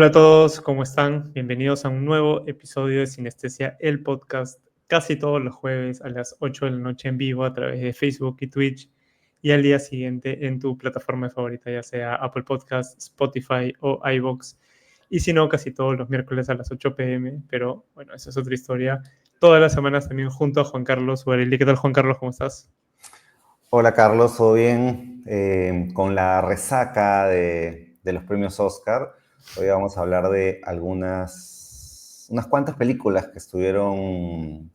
Hola a todos, ¿cómo están? Bienvenidos a un nuevo episodio de Sinestesia, el podcast, casi todos los jueves a las 8 de la noche en vivo a través de Facebook y Twitch, y al día siguiente en tu plataforma favorita, ya sea Apple Podcasts, Spotify o iVoox, y si no, casi todos los miércoles a las 8 p.m., pero bueno, esa es otra historia. Todas las semanas también junto a Juan Carlos Guarelli. ¿Qué tal, Juan Carlos? ¿Cómo estás? Hola Carlos, ¿todo bien? Con la resaca de los premios Oscar, hoy vamos a hablar de unas cuantas películas que estuvieron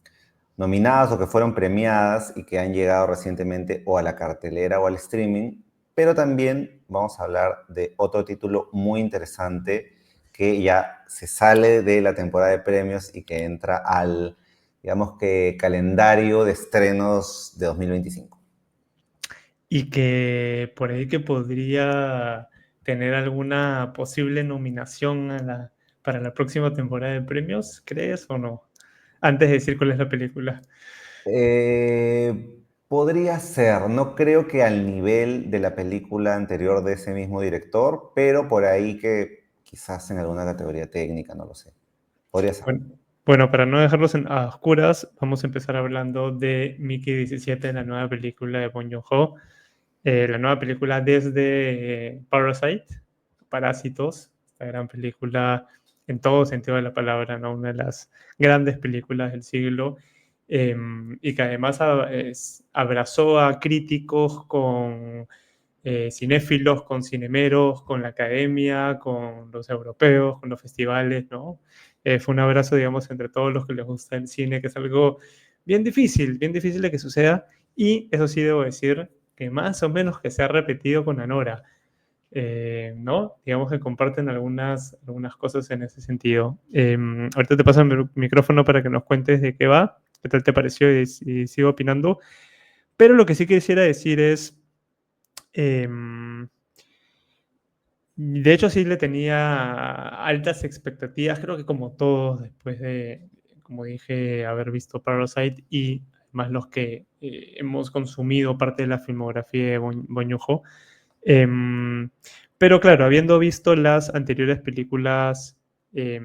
nominadas o que fueron premiadas y que han llegado recientemente o a la cartelera o al streaming, pero también vamos a hablar de otro título muy interesante que ya se sale de la temporada de premios y que entra al, digamos que, calendario de estrenos de 2025. Y que por ahí que podría tener alguna posible nominación para la próxima temporada de premios, ¿crees o no? Antes de decir cuál es la película. Podría ser, no creo que al nivel de la película anterior de ese mismo director, pero por ahí que quizás en alguna categoría técnica, no lo sé. Podría ser. Bueno, bueno, para no dejarlos a oscuras, vamos a empezar hablando de Mickey 17, la nueva película de Bong Joon-ho. La nueva película desde Parasite, Parásitos, esta gran película en todo sentido de la palabra, ¿no? Una de las grandes películas del siglo, y que además abrazó a críticos con cinéfilos, con cinemeros, con la academia, con los europeos, con los festivales, ¿no? Fue un abrazo, digamos, entre todos los que les gusta el cine, que es algo bien difícil de que suceda, y eso sí debo decir que más o menos que se ha repetido con Anora, ¿no? Digamos que comparten algunas cosas en ese sentido. Ahorita te paso el micrófono para que nos cuentes de qué va, qué tal te pareció y sigo opinando, pero lo que sí quisiera decir es... em, de hecho, sí le tenía altas expectativas, creo que como todos, después de, como dije, haber visto Parasite y además los que hemos consumido parte de la filmografía de Bong Joon-ho. Em, pero claro, habiendo visto las anteriores películas de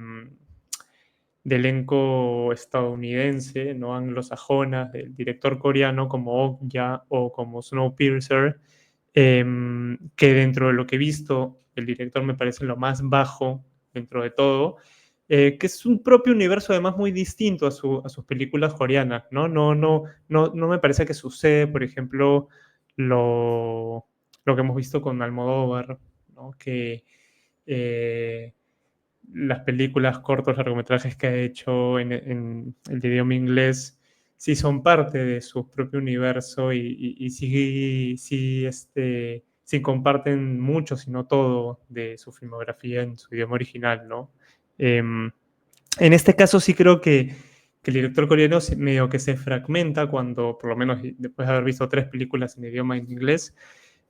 elenco estadounidense, no anglosajonas, del director coreano como Okja o como Snowpiercer, que dentro de lo que he visto, el director me parece lo más bajo dentro de todo, que es un propio universo además muy distinto a sus películas coreanas, ¿no? No me parece que sucede, por ejemplo, lo que hemos visto con Almodóvar, ¿no? Que las películas, cortos, largometrajes que ha hecho en el idioma inglés sí son parte de su propio universo y sí comparten mucho, si no todo, de su filmografía en su idioma original, ¿no? En este caso sí creo que el director coreano medio que se fragmenta cuando, por lo menos después de haber visto 3 películas en idioma inglés,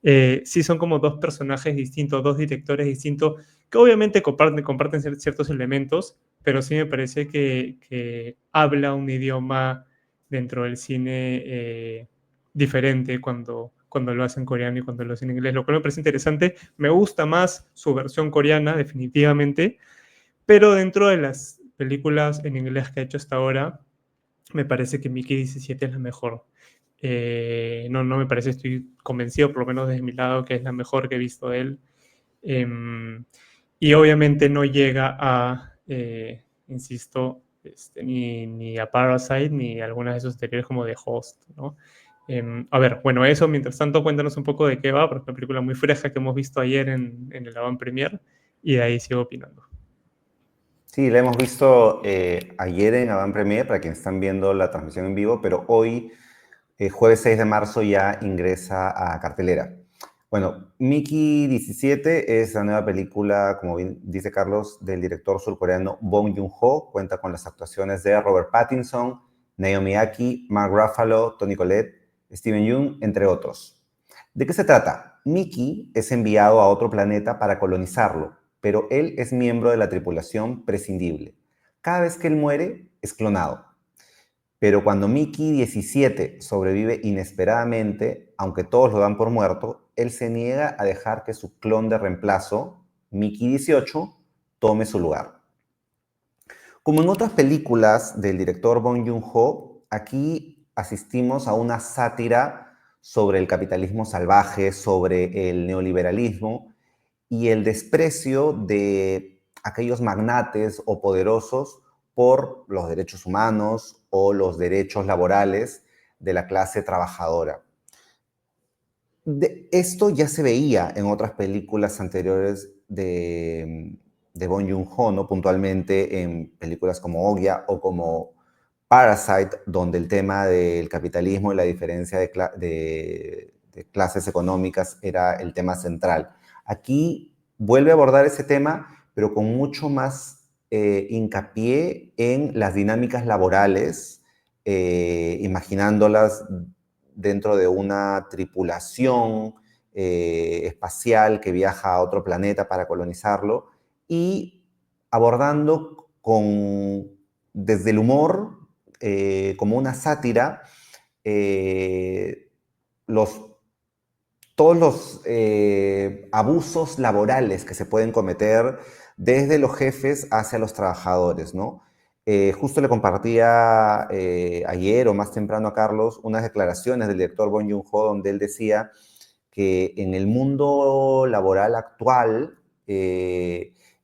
sí son como dos personajes distintos, dos directores distintos, que obviamente comparten ciertos elementos, pero sí me parece que habla un idioma dentro del cine diferente cuando lo hacen coreano y cuando lo hacen en inglés, lo cual me parece interesante. Me gusta más su versión coreana, definitivamente, pero dentro de las películas en inglés que ha hecho hasta ahora, me parece que Mickey 17 es la mejor. No me parece, estoy convencido, por lo menos desde mi lado, que es la mejor que he visto de él. Y obviamente no llega a, insisto, ni a Parasite ni a algunas de sus anteriores como The Host, ¿no? A ver, bueno, eso, mientras tanto, cuéntanos un poco de qué va, porque es una película muy fresca que hemos visto ayer en el Avant Premier, y de ahí sigo opinando. Sí, la hemos visto ayer en Avant Premier, para quienes están viendo la transmisión en vivo, pero hoy, jueves 6 de marzo, ya ingresa a cartelera. Bueno, Mickey 17 es la nueva película, como bien dice Carlos, del director surcoreano Bong Joon-ho. Cuenta con las actuaciones de Robert Pattinson, Naomi Aki, Mark Ruffalo, Toni Collette, Steven Yeun, entre otros. ¿De qué se trata? Mickey es enviado a otro planeta para colonizarlo, pero él es miembro de la tripulación prescindible. Cada vez que él muere, es clonado. Pero cuando Mickey 17 sobrevive inesperadamente, aunque todos lo dan por muerto, él se niega a dejar que su clon de reemplazo, Mickey 18, tome su lugar. Como en otras películas del director Bong Joon-ho, aquí asistimos a una sátira sobre el capitalismo salvaje, sobre el neoliberalismo y el desprecio de aquellos magnates o poderosos por los derechos humanos o los derechos laborales de la clase trabajadora. Esto ya se veía en otras películas anteriores de Bong Joon-ho, ¿no? Puntualmente en películas como Ogya o como Parasite, donde el tema del capitalismo y la diferencia de clases económicas era el tema central. Aquí vuelve a abordar ese tema, pero con mucho más hincapié en las dinámicas laborales, imaginándolas dentro de una tripulación espacial que viaja a otro planeta para colonizarlo y abordando desde el humor, como una sátira, eh, los, todos los abusos laborales que se pueden cometer desde los jefes hacia los trabajadores, ¿no? Justo le compartía ayer o más temprano a Carlos unas declaraciones del director Bong Joon-ho donde él decía que en el mundo laboral actual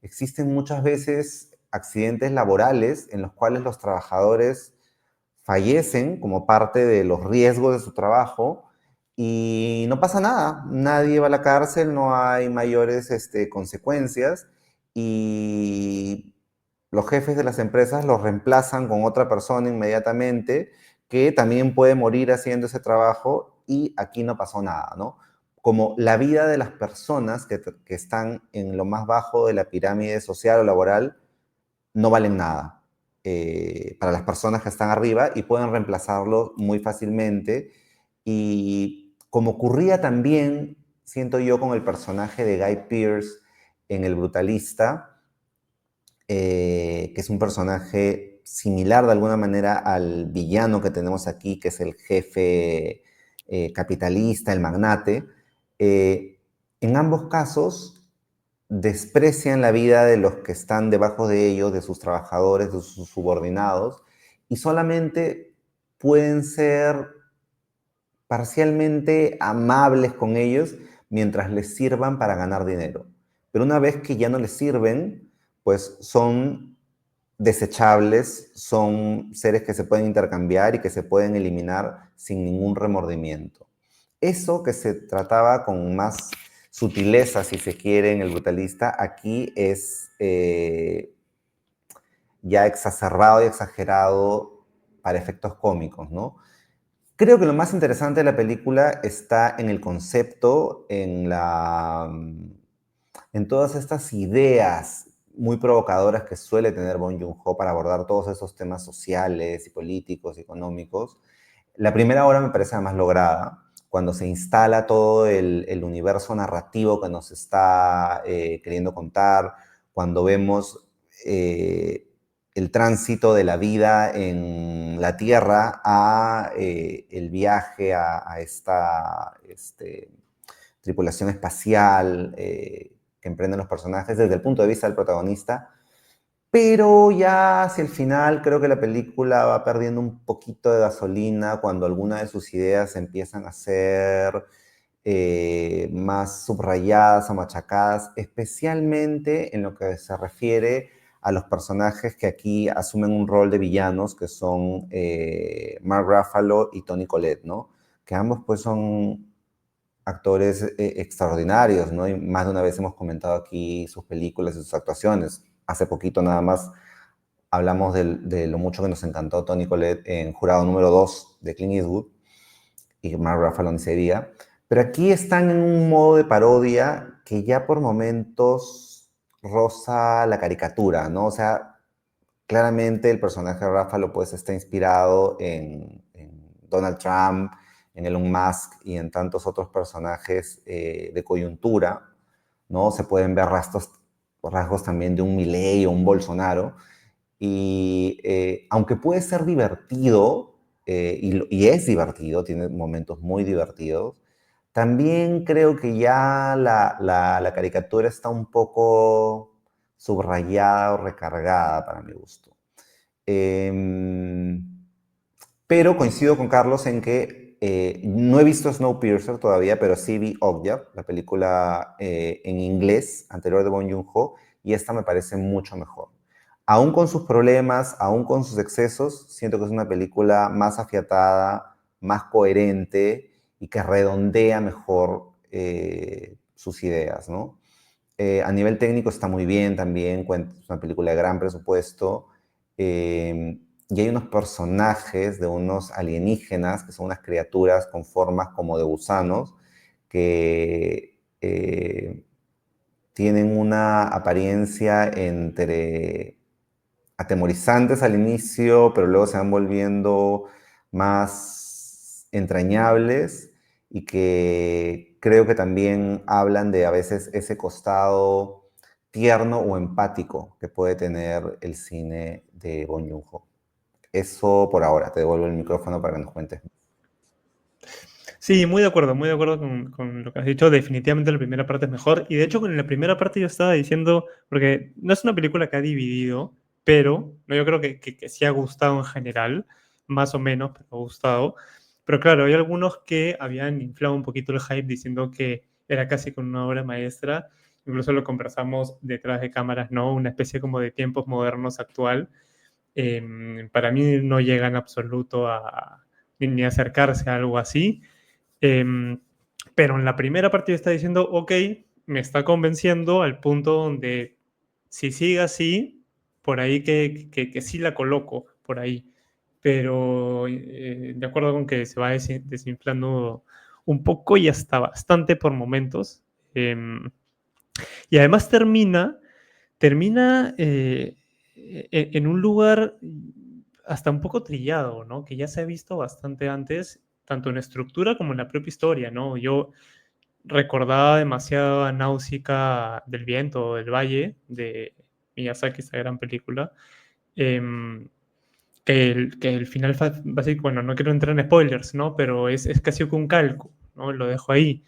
existen muchas veces accidentes laborales en los cuales los trabajadores fallecen como parte de los riesgos de su trabajo y no pasa nada, nadie va a la cárcel, no hay mayores consecuencias y los jefes de las empresas los reemplazan con otra persona inmediatamente que también puede morir haciendo ese trabajo y aquí no pasó nada, ¿no? Como la vida de las personas que están en lo más bajo de la pirámide social o laboral no valen nada para las personas que están arriba y pueden reemplazarlo muy fácilmente. Y como ocurría también, siento yo, con el personaje de Guy Pearce en El Brutalista, que es un personaje similar de alguna manera al villano que tenemos aquí, que es el jefe capitalista, el magnate. En ambos casos desprecian la vida de los que están debajo de ellos, de sus trabajadores, de sus subordinados, y solamente pueden ser parcialmente amables con ellos mientras les sirvan para ganar dinero. Pero una vez que ya no les sirven, pues son desechables, son seres que se pueden intercambiar y que se pueden eliminar sin ningún remordimiento. Eso que se trataba con más sutileza, si se quiere, en El Brutalista, aquí es ya exacerbado y exagerado para efectos cómicos, ¿no? Creo que lo más interesante de la película está en el concepto, en todas estas ideas muy provocadoras que suele tener Bong Joon-ho para abordar todos esos temas sociales y políticos y económicos. La primera hora me parece la más lograda, cuando se instala todo el universo narrativo que nos está queriendo contar, cuando vemos el tránsito de la vida en la Tierra a el viaje a esta tripulación espacial que emprenden los personajes desde el punto de vista del protagonista, pero ya hacia el final creo que la película va perdiendo un poquito de gasolina cuando algunas de sus ideas empiezan a ser más subrayadas o machacadas, especialmente en lo que se refiere a los personajes que aquí asumen un rol de villanos, que son Mark Ruffalo y Toni Collette, ¿no? Que ambos pues son actores extraordinarios, ¿no? Y más de una vez hemos comentado aquí sus películas y sus actuaciones. Hace poquito nada más hablamos de lo mucho que nos encantó Toni Collette en Jurado número 2 de Clint Eastwood y Mark Ruffalo ni se diga. Pero aquí están en un modo de parodia que ya por momentos roza la caricatura, ¿no? O sea, claramente el personaje de Ruffalo pues está inspirado en Donald Trump, en Elon Musk y en tantos otros personajes de coyuntura, ¿no? Se pueden ver rasgos también de un Milei o un Bolsonaro. Y aunque puede ser divertido, y es divertido, tiene momentos muy divertidos, también creo que ya la caricatura está un poco subrayada o recargada para mi gusto. Em, pero coincido con Carlos en que no he visto Snowpiercer todavía, pero sí vi Okja, la película en inglés anterior de Bong Joon-ho, y esta me parece mucho mejor. Aún con sus problemas, aún con sus excesos, siento que es una película más afiatada, más coherente y que redondea mejor sus ideas, ¿no? A nivel técnico está muy bien también, es una película de gran presupuesto. Y hay unos personajes de unos alienígenas, que son unas criaturas con formas como de gusanos, que tienen una apariencia entre atemorizantes al inicio, pero luego se van volviendo más entrañables y que creo que también hablan de a veces ese costado tierno o empático que puede tener el cine de Bong Joon-ho. Eso por ahora, te devuelvo el micrófono para que nos cuentes. Sí, muy de acuerdo con lo que has dicho. Definitivamente la primera parte es mejor. Y de hecho, con la primera parte yo estaba diciendo, porque no es una película que ha dividido, pero no, yo creo que sí ha gustado en general, más o menos, pero ha gustado. Pero claro, hay algunos que habían inflado un poquito el hype diciendo que era casi con una obra maestra. Incluso lo conversamos detrás de cámaras, ¿no? Una especie como de tiempos modernos actual. Para mí no llega en absoluto ni acercarse a algo así. Eh, pero en la primera parte yo estaba diciendo, ok, me está convenciendo al punto donde si sigue así, por ahí que sí la coloco, por ahí. Pero de acuerdo con que se va desinflando un poco y hasta bastante por momentos. Eh, y además termina en un lugar hasta un poco trillado, ¿no? Que ya se ha visto bastante antes, tanto en estructura como en la propia historia, ¿no? Yo recordaba demasiado a Náusica del Viento, del Valle, de Miyazaki, esta gran película, em, que el final, básico, bueno, no quiero entrar en spoilers, ¿no? Pero es casi que un calco, ¿no? Lo dejo ahí.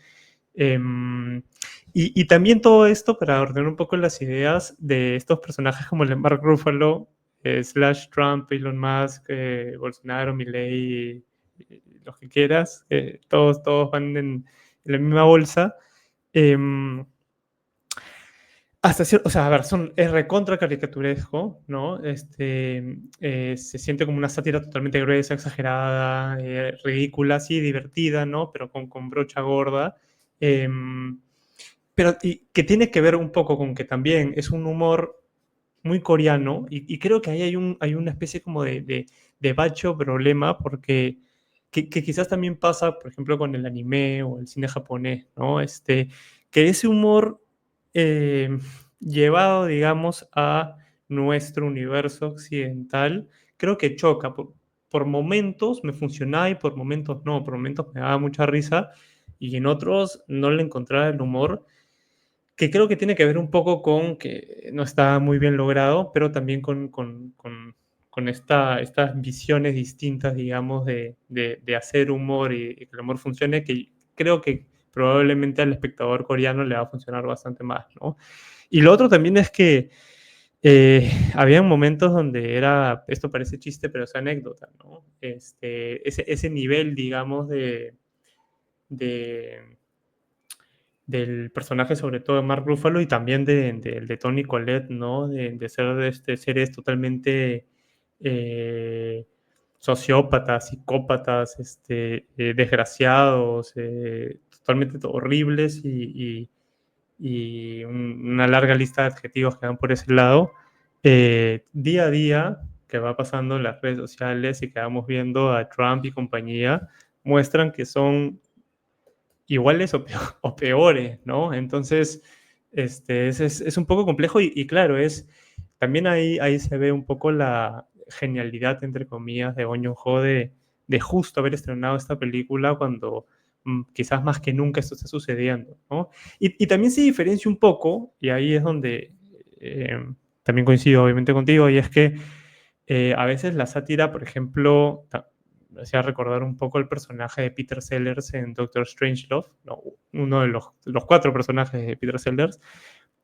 Em, y también todo esto para ordenar un poco las ideas de estos personajes como el de Mark Ruffalo, slash Trump, Elon Musk, Bolsonaro, Milley, los que quieras, todos van en la misma bolsa. Em, hasta cierto, o sea, a ver, es recontra caricaturesco, ¿no? Se siente como una sátira totalmente gruesa, exagerada, ridícula, sí, divertida, ¿no? Pero con brocha gorda. Em, pero y que tiene que ver un poco con que también es un humor muy coreano y creo que ahí hay una especie como de bacho problema porque que quizás también pasa, por ejemplo, con el anime o el cine japonés, ¿no? Que ese humor eh, llevado, digamos, a nuestro universo occidental, creo que choca. Por momentos me funcionaba y por momentos no, por momentos me daba mucha risa y en otros no le encontraba el humor que creo que tiene que ver un poco con que no está muy bien logrado, pero también con estas visiones distintas, digamos, de hacer humor y que el humor funcione, que creo que probablemente al espectador coreano le va a funcionar bastante más, ¿no? Y lo otro también es que había momentos donde era, esto parece chiste, pero es anécdota, ¿no? Ese nivel, digamos, de del personaje, sobre todo de Mark Ruffalo, y también de Toni Collette, ¿no? De ser seres totalmente sociópatas, psicópatas, desgraciados, totalmente horribles y una larga lista de adjetivos que van por ese lado. Día a día que va pasando en las redes sociales y que vamos viendo a Trump y compañía, muestran que son iguales o peores, ¿no? Entonces, es un poco complejo y claro, también ahí se ve un poco la genialidad, entre comillas, de Bong Joon-ho de justo haber estrenado esta película cuando quizás más que nunca esto está sucediendo, ¿no? Y también se diferencia un poco, y ahí es donde también coincido obviamente contigo, y es que a veces la sátira, por ejemplo, me hacía recordar un poco el personaje de Peter Sellers en Doctor Strangelove, ¿no? Uno de los cuatro personajes de Peter Sellers,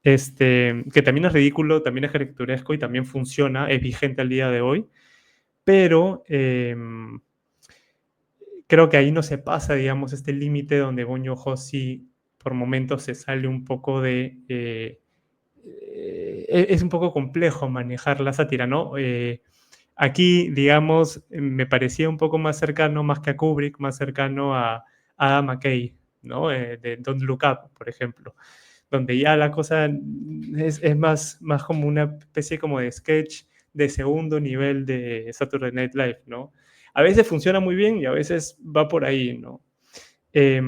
que también es ridículo, también es caricaturesco y también funciona, es vigente al día de hoy, pero creo que ahí no se pasa, digamos, este límite donde Bong Joon-ho sí por momentos se sale un poco de... es un poco complejo manejar la sátira, ¿no? Aquí, digamos, me parecía un poco más cercano, más que a Kubrick, más cercano a Adam McKay, ¿no? De Don't Look Up, por ejemplo, donde ya la cosa es más como una especie como de sketch de segundo nivel de Saturday Night Live, ¿no? A veces funciona muy bien y a veces va por ahí, ¿no? ¿Qué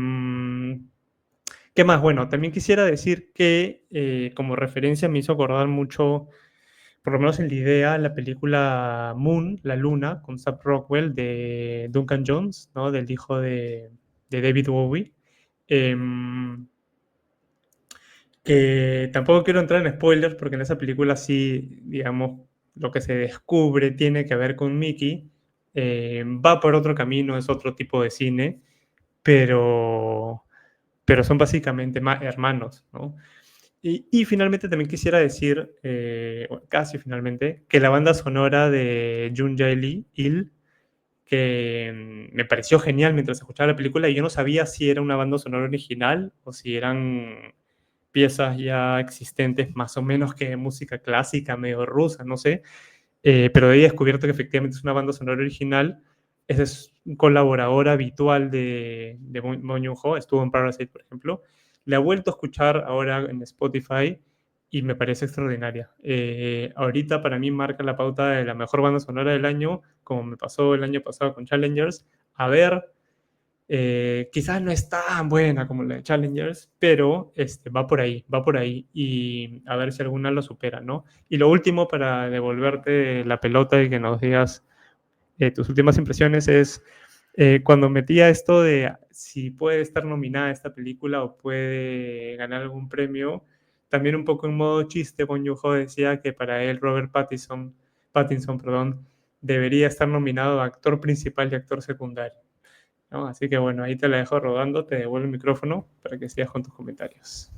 más? Bueno, también quisiera decir que como referencia me hizo acordar mucho, por lo menos en la idea, la película Moon, La Luna, con Sam Rockwell de Duncan Jones, ¿no? Del hijo de David Bowie. Que tampoco quiero entrar en spoilers porque en esa película sí, digamos, lo que se descubre tiene que ver con Mickey. Va por otro camino, es otro tipo de cine, pero, pero son básicamente hermanos, ¿no? Y finalmente también quisiera decir, casi finalmente, que la banda sonora de Jun Jae Il, que me pareció genial mientras escuchaba la película y yo no sabía si era una banda sonora original o si eran piezas ya existentes, más o menos que música clásica, medio rusa, no sé, pero he descubierto que efectivamente es una banda sonora original. Ese es un colaborador habitual de Bong Joon-ho, estuvo en Parasite, por ejemplo. La he vuelto a escuchar ahora en Spotify y me parece extraordinaria. Ahorita para mí marca la pauta de la mejor banda sonora del año, como me pasó el año pasado con Challengers. A ver, quizás no es tan buena como la de Challengers, pero va por ahí y a ver si alguna lo supera, ¿no? Y lo último para devolverte la pelota y que nos digas tus últimas impresiones es cuando metía esto de si puede estar nominada esta película o puede ganar algún premio, también un poco en modo chiste, Bong Joon-ho decía que para él Robert Pattinson, perdón, debería estar nominado a actor principal y actor secundario, ¿no? Así que bueno, ahí te la dejo rodando, te devuelvo el micrófono para que sigas con tus comentarios.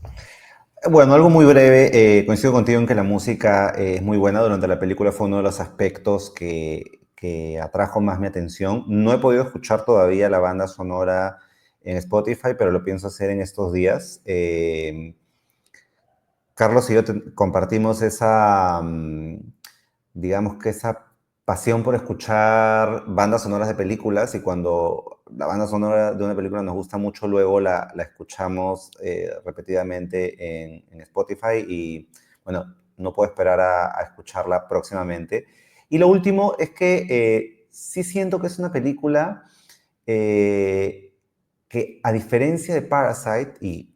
Bueno, algo muy breve. Coincido contigo en que la música es muy buena. Durante la película fue uno de los aspectos que atrajo más mi atención. No he podido escuchar todavía la banda sonora en Spotify, pero lo pienso hacer en estos días. Carlos y yo compartimos esa, digamos que esa pasión por escuchar bandas sonoras de películas, y cuando la banda sonora de una película nos gusta mucho, luego la escuchamos repetidamente en Spotify, y bueno, no puedo esperar a escucharla próximamente. Y lo último es que sí siento que es una película que, a diferencia de Parasite, y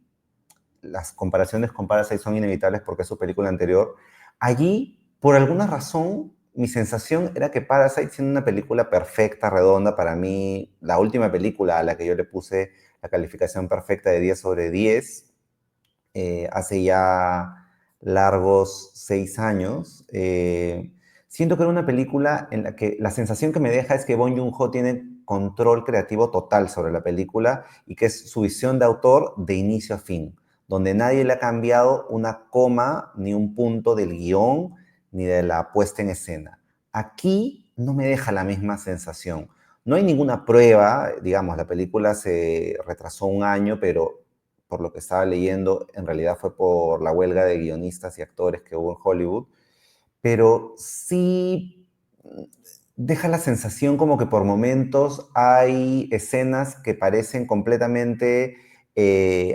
las comparaciones con Parasite son inevitables porque es su película anterior, allí, por alguna razón, mi sensación era que Parasite, siendo una película perfecta, redonda, para mí, la última película a la que yo le puse la calificación perfecta de 10 sobre 10, hace ya largos 6 años, siento que era una película en la que la sensación que me deja es que Bong Joon-ho tiene control creativo total sobre la película y que es su visión de autor de inicio a fin, donde nadie le ha cambiado una coma ni un punto del guión ni de la puesta en escena. Aquí no me deja la misma sensación. No hay ninguna prueba, digamos, la película se retrasó un año, pero por lo que estaba leyendo, en realidad fue por la huelga de guionistas y actores que hubo en Hollywood, pero sí deja la sensación como que por momentos hay escenas que parecen completamente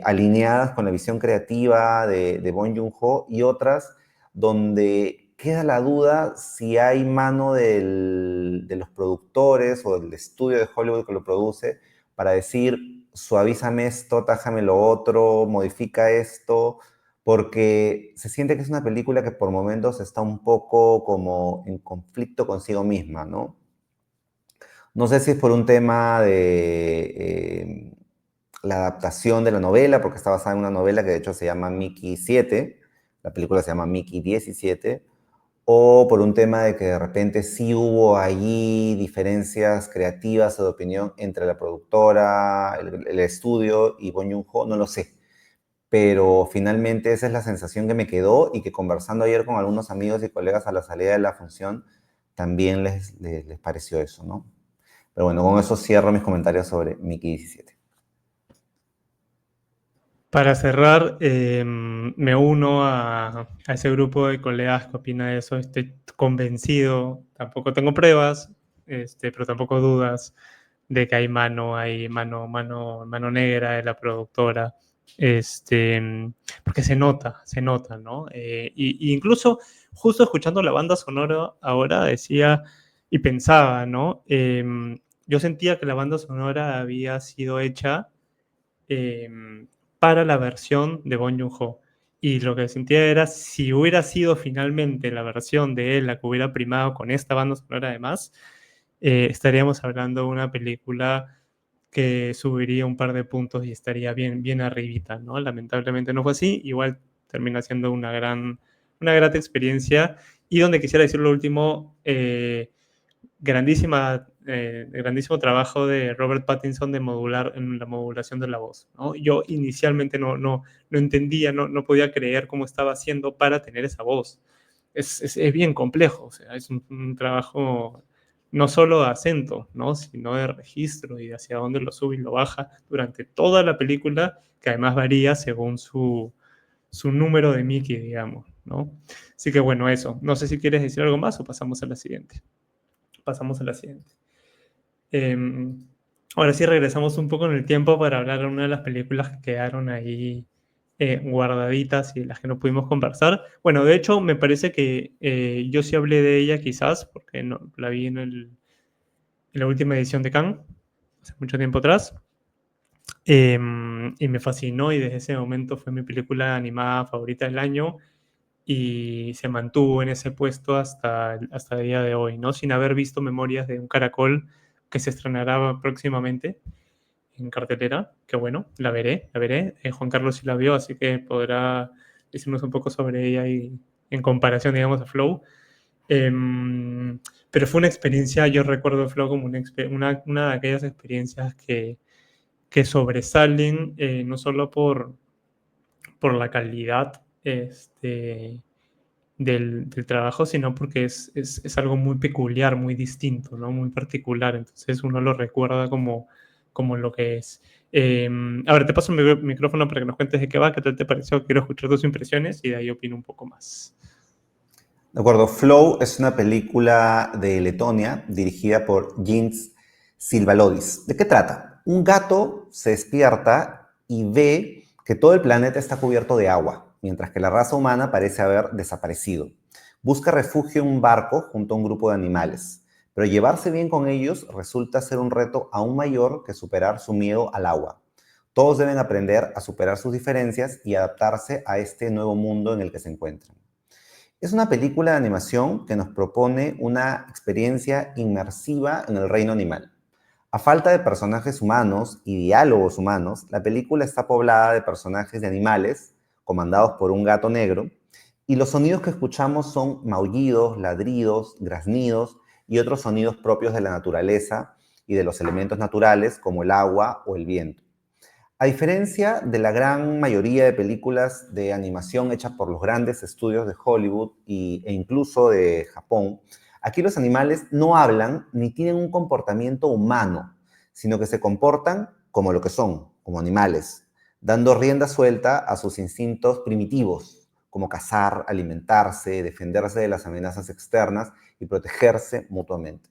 alineadas con la visión creativa de Bong Joon-ho, y otras donde queda la duda si hay mano de los productores o del estudio de Hollywood que lo produce para decir: suavízame esto, tájame lo otro, modifica esto, porque se siente que es una película que por momentos está un poco como en conflicto consigo misma, ¿no? No sé si es por un tema de la adaptación de la novela, porque está basada en una novela que de hecho se llama Mickey 7, la película se llama Mickey 17, o por un tema de que de repente sí hubo allí diferencias creativas o de opinión entre la productora, el estudio y Bong Joon-ho, no lo sé. pero finalmente esa es la sensación que me quedó y que conversando ayer con algunos amigos y colegas a la salida de la función, también les pareció eso, ¿no? Pero bueno, con eso cierro mis comentarios sobre Mickey 17. Para cerrar, me uno a ese grupo de colegas que opina eso. Estoy convencido, tampoco tengo pruebas, pero tampoco dudas de que hay mano negra de la productora. Porque se nota, ¿no? Y incluso, justo escuchando la banda sonora ahora, decía y pensaba, ¿no? Yo sentía que la banda sonora había sido hecha eh, para la versión de Bong Joon-ho. Y lo que sentía era, si hubiera sido finalmente la versión de él la que hubiera primado con esta banda sonora además, estaríamos hablando de una película que subiría un par de puntos y estaría bien, bien arribita, ¿no? Lamentablemente no fue así, igual termina siendo una grata experiencia. Y donde quisiera decir lo último, grandísimo trabajo de Robert Pattinson en la modulación de la voz, ¿no? Yo inicialmente no entendía, no podía creer cómo estaba haciendo para tener esa voz. Es bien complejo, o sea, es un trabajo no solo de acento, ¿no? Sino de registro y de hacia dónde lo sube y lo baja durante toda la película, que además varía según su número de Mickey, digamos, ¿no? Así que bueno, eso. No sé si quieres decir algo más o pasamos a la siguiente. Pasamos a la siguiente. Eh, Ahora sí regresamos un poco en el tiempo para hablar de una de las películas que quedaron ahí guardaditas y las que no pudimos conversar. Bueno, de hecho, me parece que yo sí hablé de ella quizás, porque no, la vi en la última edición de Cannes, hace mucho tiempo atrás, y me fascinó y desde ese momento fue mi película animada favorita del año y se mantuvo en ese puesto hasta el día de hoy, ¿no? Sin haber visto Memorias de un Caracol, que se estrenará próximamente en cartelera, que bueno, la veré. Juan Carlos sí la vio, así que podrá decirnos un poco sobre ella y en comparación, digamos, a Flow. Pero fue una experiencia, yo recuerdo Flow como una de aquellas experiencias que sobresalen no solo por la calidad del trabajo, sino porque es algo muy peculiar, muy distinto, ¿no? Muy particular. Entonces uno lo recuerda como lo que es. A ver, te paso el micrófono para que nos cuentes de qué va, qué tal te pareció. Quiero escuchar tus impresiones y de ahí opino un poco más. De acuerdo, Flow es una película de Letonia dirigida por Jens Silvalodis. ¿De qué trata? Un gato se despierta y ve que todo el planeta está cubierto de agua, mientras que la raza humana parece haber desaparecido. Busca refugio en un barco junto a un grupo de animales, pero llevarse bien con ellos resulta ser un reto aún mayor que superar su miedo al agua. Todos deben aprender a superar sus diferencias y adaptarse a este nuevo mundo en el que se encuentran. Es una película de animación que nos propone una experiencia inmersiva en el reino animal. A falta de personajes humanos y diálogos humanos, la película está poblada de personajes de animales, comandados por un gato negro, y los sonidos que escuchamos son maullidos, ladridos, graznidos y otros sonidos propios de la naturaleza y de los elementos naturales como el agua o el viento. A diferencia de la gran mayoría de películas de animación hechas por los grandes estudios de Hollywood e incluso de Japón, aquí los animales no hablan ni tienen un comportamiento humano, sino que se comportan como lo que son, como animales, dando rienda suelta a sus instintos primitivos, como cazar, alimentarse, defenderse de las amenazas externas y protegerse mutuamente.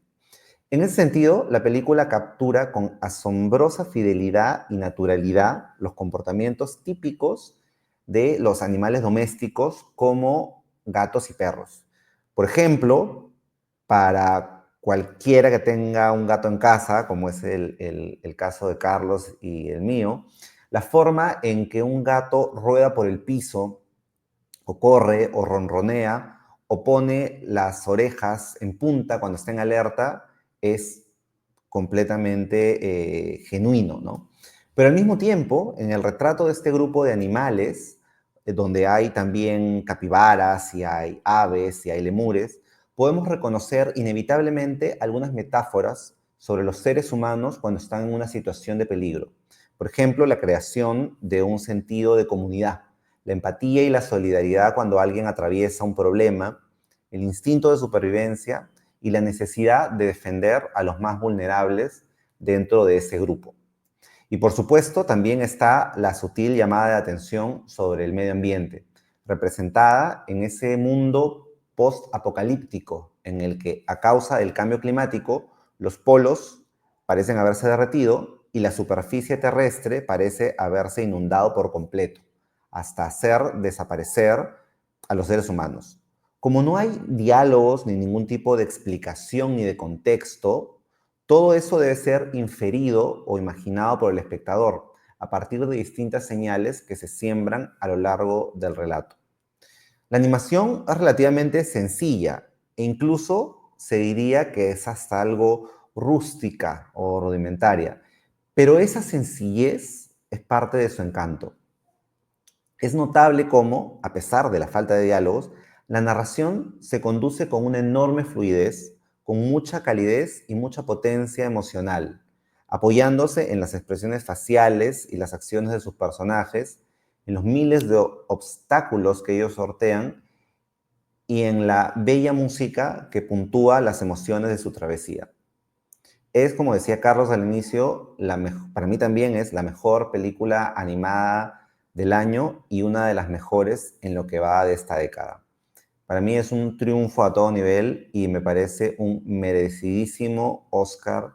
En ese sentido, la película captura con asombrosa fidelidad y naturalidad los comportamientos típicos de los animales domésticos como gatos y perros. Por ejemplo, para cualquiera que tenga un gato en casa, como es el caso de Carlos y el mío, la forma en que un gato rueda por el piso, o corre, o ronronea, o pone las orejas en punta cuando está en alerta, es completamente genuino, ¿no? Pero al mismo tiempo, en el retrato de este grupo de animales, donde hay también capibaras, y hay aves, y hay lemures, podemos reconocer inevitablemente algunas metáforas sobre los seres humanos cuando están en una situación de peligro. Por ejemplo, la creación de un sentido de comunidad, la empatía y la solidaridad cuando alguien atraviesa un problema, el instinto de supervivencia y la necesidad de defender a los más vulnerables dentro de ese grupo. Y por supuesto, también está la sutil llamada de atención sobre el medio ambiente, representada en ese mundo post-apocalíptico en el que, a causa del cambio climático, los polos parecen haberse derretido y la superficie terrestre parece haberse inundado por completo, hasta hacer desaparecer a los seres humanos. Como no hay diálogos ni ningún tipo de explicación ni de contexto, todo eso debe ser inferido o imaginado por el espectador a partir de distintas señales que se siembran a lo largo del relato. La animación es relativamente sencilla e incluso se diría que es hasta algo rústica o rudimentaria, pero esa sencillez es parte de su encanto. Es notable cómo, a pesar de la falta de diálogos, la narración se conduce con una enorme fluidez, con mucha calidez y mucha potencia emocional, apoyándose en las expresiones faciales y las acciones de sus personajes, en los miles de obstáculos que ellos sortean y en la bella música que puntúa las emociones de su travesía. Es, como decía Carlos al inicio, para mí también es la mejor película animada del año y una de las mejores en lo que va de esta década. Para mí es un triunfo a todo nivel y me parece un merecidísimo Oscar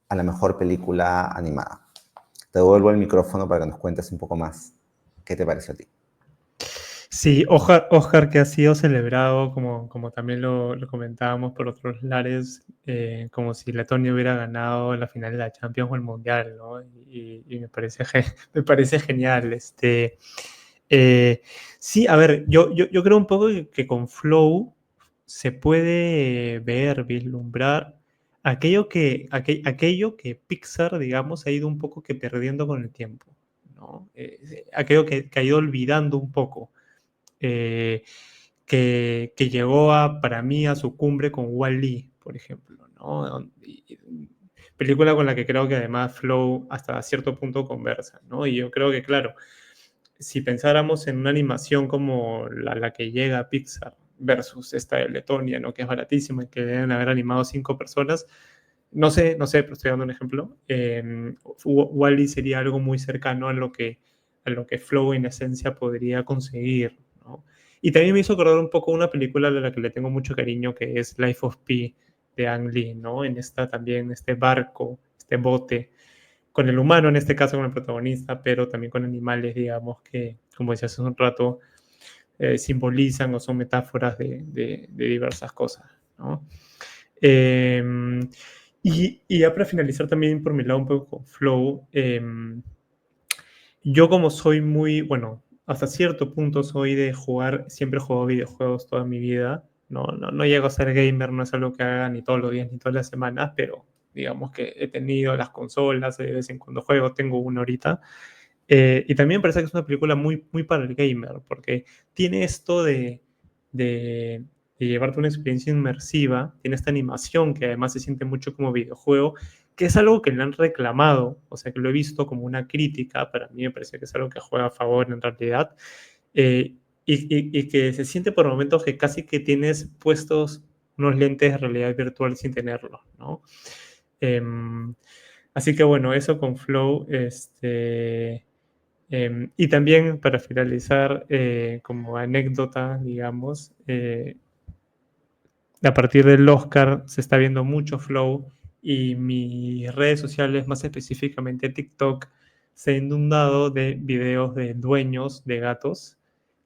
a la mejor película animada. Te devuelvo el micrófono para que nos cuentes un poco más. ¿Qué te pareció a ti? Sí, Oscar que ha sido celebrado, como también lo comentábamos por otros lares, como si Letonia hubiera ganado la final de la Champions o el Mundial, ¿no? Y me parece, me parece genial. Sí, a ver, yo creo un poco que con Flow se puede ver, vislumbrar aquello que Pixar, digamos, ha ido un poco que perdiendo con el tiempo, ¿no? Aquello que ha ido olvidando un poco. eh, que llegó para mí a su cumbre con Wall-E, por ejemplo, ¿no? Película con la que creo que además Flow hasta cierto punto conversa, ¿no? Y yo creo que, claro, si pensáramos en una animación como la que llega a Pixar versus esta de Letonia, ¿no? Que es baratísima y que deben haber animado 5 personas, no sé, pero estoy dando un ejemplo. Wall-E sería algo muy cercano a lo que Flow en esencia podría conseguir, ¿no? Y también me hizo acordar un poco una película de la que le tengo mucho cariño, que es Life of Pi de Ang Lee, ¿no? En esta también, este barco, este bote, con el humano, en este caso con el protagonista, pero también con animales, digamos, que, como decía hace un rato, simbolizan o son metáforas de diversas cosas, ¿no? Eh, y ya para finalizar también por mi lado un poco con Flow, yo como soy muy, bueno, hasta cierto punto soy de jugar, siempre he jugado videojuegos toda mi vida, no llego a ser gamer, no es algo que haga ni todos los días ni todas las semanas, pero digamos que he tenido las consolas, de vez en cuando juego, tengo una ahorita, y también me parece que es una película muy, muy para el gamer, porque tiene esto de, de llevarte una experiencia inmersiva, tiene esta animación que además se siente mucho como videojuego, que es algo que le han reclamado, o sea, que lo he visto como una crítica, para mí me parece que es algo que juega a favor en realidad, y que se siente por momentos que casi que tienes puestos unos lentes de realidad virtual sin tenerlo, ¿no? Así que bueno, eso con Flow, y también para finalizar, como anécdota, digamos, a partir del Oscar se está viendo mucho Flow y mis redes sociales, más específicamente TikTok, se ha inundado de videos de dueños de gatos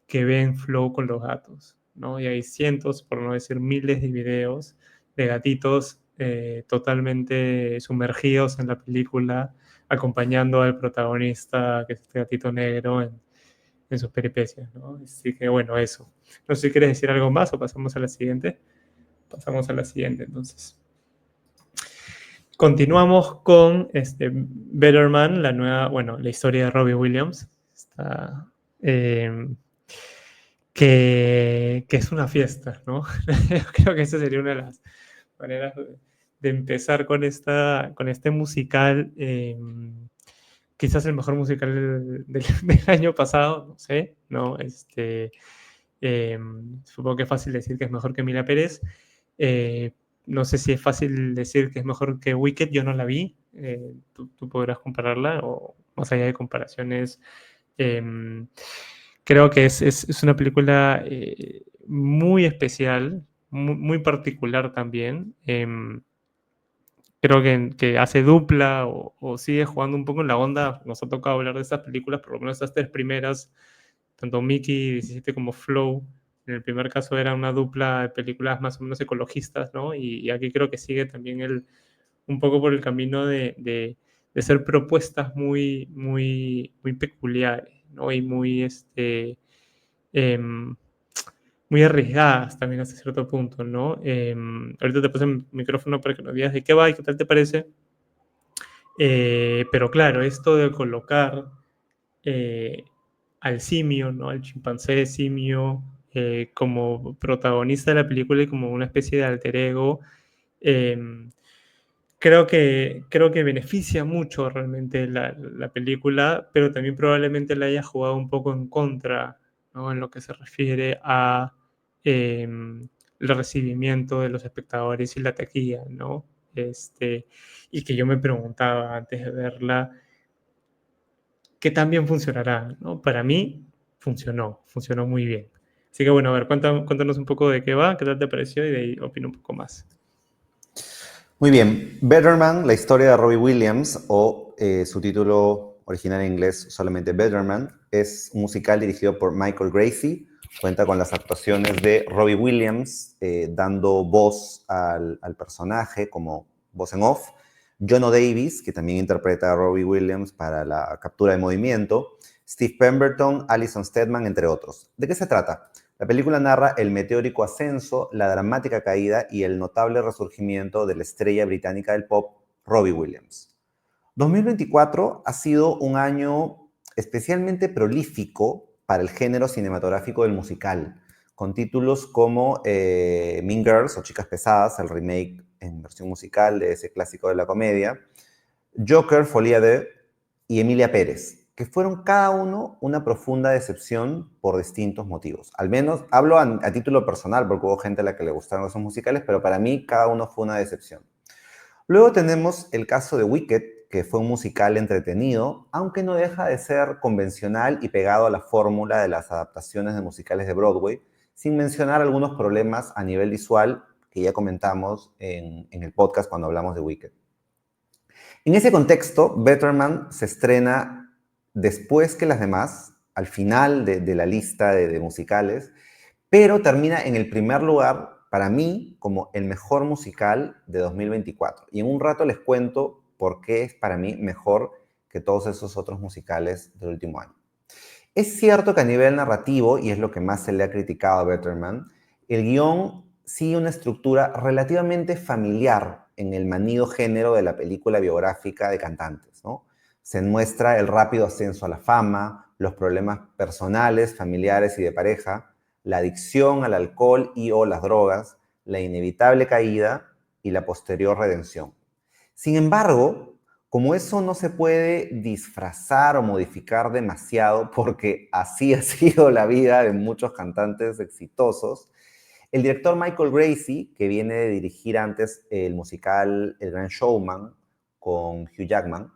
que ven Flow con los gatos, ¿no? Y hay cientos, por no decir miles de videos de gatitos totalmente sumergidos en la película, acompañando al protagonista, que es este gatito negro, en sus peripecias, ¿no? Así que bueno, eso. No sé si quieres decir algo más o pasamos a la siguiente. Pasamos a la siguiente, entonces. Continuamos con Better Man, la nueva, bueno, la historia de Robbie Williams. Está, que es una fiesta, ¿no? Creo que esa sería una de las maneras de empezar con este musical quizás el mejor musical del año pasado, no sé, ¿no? Supongo que es fácil decir que es mejor que Emilia Pérez. No sé si es fácil decir que es mejor que Wicked, yo no la vi. Tú podrás compararla o más allá de comparaciones. em, Creo que es una película muy especial, muy particular también. Creo que hace dupla o sigue jugando un poco en la onda. Nos ha tocado hablar de estas películas, por lo menos estas tres primeras, tanto Mickey 17 como Flow. En el primer caso era una dupla de películas más o menos ecologistas, ¿no? Y aquí creo que sigue también un poco por el camino de ser propuestas muy peculiares, ¿no? Y em, muy arriesgadas también hasta cierto punto, ¿no? Ahorita te puse el micrófono para que nos digas de qué va y qué tal te parece. Pero claro, esto de colocar eh, al simio, ¿no? Al chimpancé simio, como protagonista de la película y como una especie de alter ego, eh, creo que beneficia mucho realmente la película, pero también probablemente la haya jugado un poco en contra, ¿no? En lo que se refiere a el recibimiento de los espectadores y la taquilla, ¿no? Y que yo me preguntaba antes de verla, ¿qué tan bien funcionará? ¿No? Para mí funcionó muy bien. Así que bueno, a ver, cuéntanos un poco de qué va, qué tal te pareció y de ahí opino un poco más. Muy bien, Better Man, la historia de Robbie Williams, o su título original en inglés solamente Better Man, es un musical dirigido por Michael Gracie. Cuenta con las actuaciones de Robbie Williams dando voz al personaje como voz en off, John Davis, que también interpreta a Robbie Williams para la captura de movimiento, Steve Pemberton, Alison Steadman, entre otros. ¿De qué se trata? La película narra el meteórico ascenso, la dramática caída y el notable resurgimiento de la estrella británica del pop, Robbie Williams. 2024 ha sido un año especialmente prolífico para el género cinematográfico del musical, con títulos como Mean Girls o Chicas Pesadas, el remake en versión musical de ese clásico de la comedia, Joker, Folia de y Emilia Pérez, que fueron cada uno una profunda decepción por distintos motivos. Al menos hablo a título personal, porque hubo gente a la que le gustaron esos musicales, pero para mí cada uno fue una decepción. Luego tenemos el caso de Wicked, que fue un musical entretenido, aunque no deja de ser convencional y pegado a la fórmula de las adaptaciones de musicales de Broadway, sin mencionar algunos problemas a nivel visual que ya comentamos en el podcast cuando hablamos de Wicked. En ese contexto, Better Man se estrena después que las demás, al final de la lista de musicales, pero termina en el primer lugar, para mí, como el mejor musical de 2024. Y en un rato les cuento por qué es para mí mejor que todos esos otros musicales del último año. Es cierto que a nivel narrativo, y es lo que más se le ha criticado a Better Man, el guión sigue una estructura relativamente familiar en el manido género de la película biográfica de cantantes, ¿no? Se muestra el rápido ascenso a la fama, los problemas personales, familiares y de pareja, la adicción al alcohol y o las drogas, la inevitable caída y la posterior redención. Sin embargo, como eso no se puede disfrazar o modificar demasiado, porque así ha sido la vida de muchos cantantes exitosos, el director Michael Gracie, que viene de dirigir antes el musical El Gran Showman con Hugh Jackman,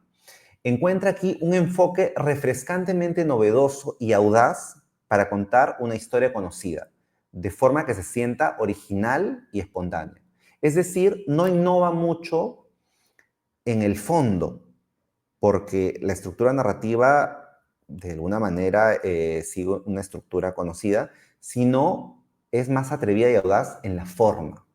encuentra aquí un enfoque refrescantemente novedoso y audaz para contar una historia conocida, de forma que se sienta original y espontánea. Es decir, no innova mucho en el fondo, porque la estructura narrativa de alguna manera sigue una estructura conocida, sino es más atrevida y audaz en la forma.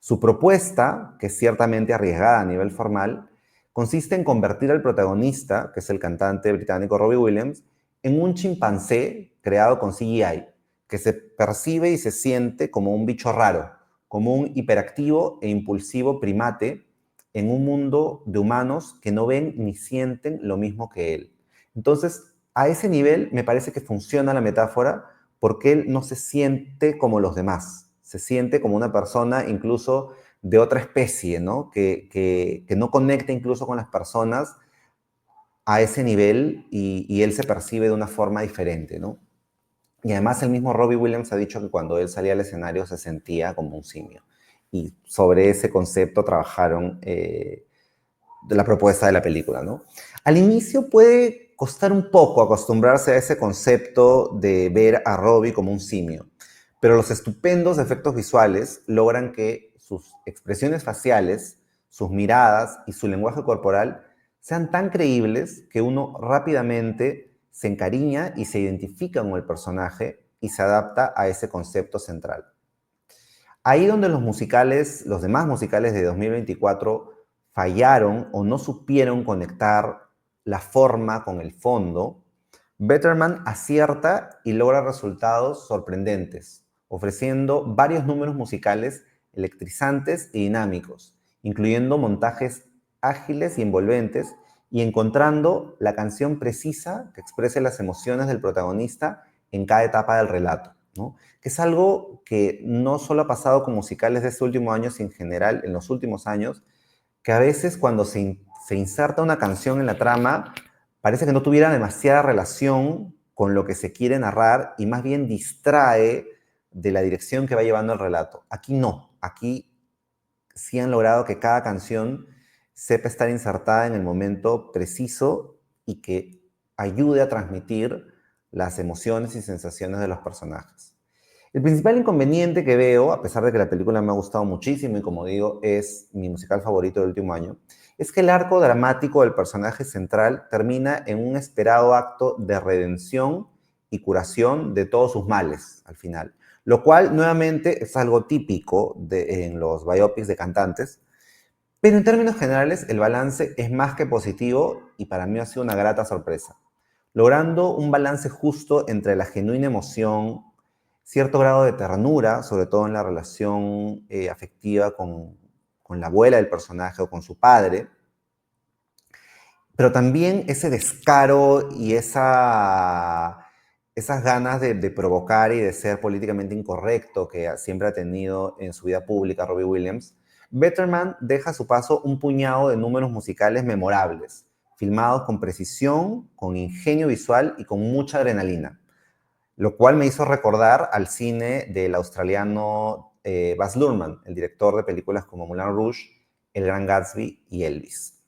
Su propuesta, que es ciertamente arriesgada a nivel formal, consiste en convertir al protagonista, que es el cantante británico Robbie Williams, en un chimpancé creado con CGI, que se percibe y se siente como un bicho raro, como un hiperactivo e impulsivo primate en un mundo de humanos que no ven ni sienten lo mismo que él. Entonces, a ese nivel me parece que funciona la metáfora porque él no se siente como los demás, se siente como una persona incluso de otra especie, ¿no? Que no conecta incluso con las personas a ese nivel y él se percibe de una forma diferente, ¿no? Y además el mismo Robbie Williams ha dicho que cuando él salía al escenario se sentía como un simio. Y sobre ese concepto trabajaron de la propuesta de la película, ¿no? Al inicio puede costar un poco acostumbrarse a ese concepto de ver a Robbie como un simio, pero los estupendos efectos visuales logran que sus expresiones faciales, sus miradas y su lenguaje corporal sean tan creíbles que uno rápidamente se encariña y se identifica con el personaje y se adapta a ese concepto central. Ahí donde los musicales, los demás musicales de 2024 fallaron o no supieron conectar la forma con el fondo, Betterman acierta y logra resultados sorprendentes, ofreciendo varios números musicales electrizantes y dinámicos, incluyendo montajes ágiles y envolventes, y encontrando la canción precisa que exprese las emociones del protagonista en cada etapa del relato, ¿no? Que es algo que no solo ha pasado con musicales de este último año, sino en general en los últimos años, que a veces cuando se inserta una canción en la trama, parece que no tuviera demasiada relación con lo que se quiere narrar y más bien distrae de la dirección que va llevando el relato. Aquí no, aquí sí han logrado que cada canción sepa estar insertada en el momento preciso y que ayude a transmitir las emociones y sensaciones de los personajes. El principal inconveniente que veo, a pesar de que la película me ha gustado muchísimo y como digo, es mi musical favorito del último año, es que el arco dramático del personaje central termina en un esperado acto de redención y curación de todos sus males al final. Lo cual, nuevamente, es algo típico en los biopics de cantantes, pero en términos generales el balance es más que positivo y para mí ha sido una grata sorpresa, logrando un balance justo entre la genuina emoción, cierto grado de ternura, sobre todo en la relación afectiva con la abuela del personaje o con su padre, pero también ese descaro y esas ganas de provocar y de ser políticamente incorrecto que siempre ha tenido en su vida pública Robbie Williams. Betterman deja a su paso un puñado de números musicales memorables, filmados con precisión, con ingenio visual y con mucha adrenalina, lo cual me hizo recordar al cine del australiano Baz Luhrmann, el director de películas como Moulin Rouge, El Gran Gatsby y Elvis.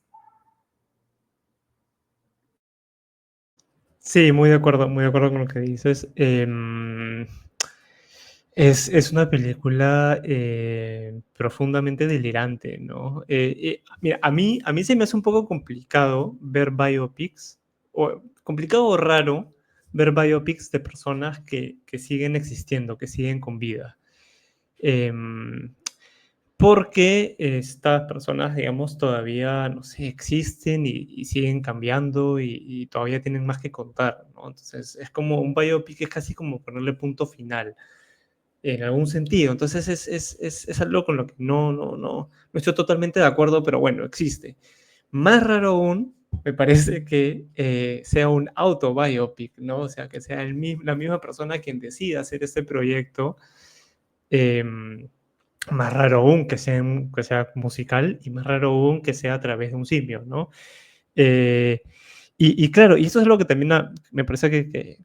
Sí, muy de acuerdo con lo que dices. Es una película profundamente delirante, ¿no? Mira, a mí se me hace un poco complicado ver biopics, o complicado o raro ver biopics de personas que siguen existiendo, que siguen con vida. Em, Porque estas personas, digamos, todavía, no sé, existen y siguen cambiando y todavía tienen más que contar, ¿no? Entonces, es como un biopic, es casi como ponerle punto final, en algún sentido. Entonces, es algo con lo que no estoy totalmente de acuerdo, pero bueno, existe. Más raro aún, me parece que sea un autobiopic, ¿no? O sea, que sea la misma persona quien decida hacer este proyecto. em, Más raro aún que sea musical y más raro aún que sea a través de un simio, ¿no? Eh, y claro, y eso es lo que también me parece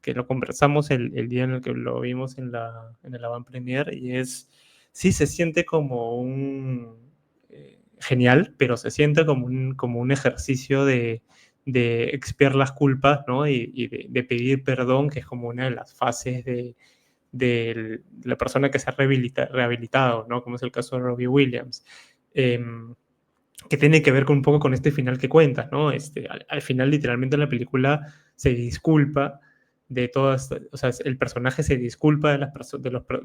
que lo conversamos el día en el que lo vimos en el avant premier y es, sí se siente como genial, pero se siente como un ejercicio de expiar las culpas, ¿no? Y de pedir perdón, que es como una de las fases de la persona que se ha rehabilitado, ¿no? Como es el caso de Robbie Williams, que tiene que ver con un poco con este final que cuentas, ¿no? Al final, literalmente, en la película se disculpa de todas, o sea, el personaje se disculpa de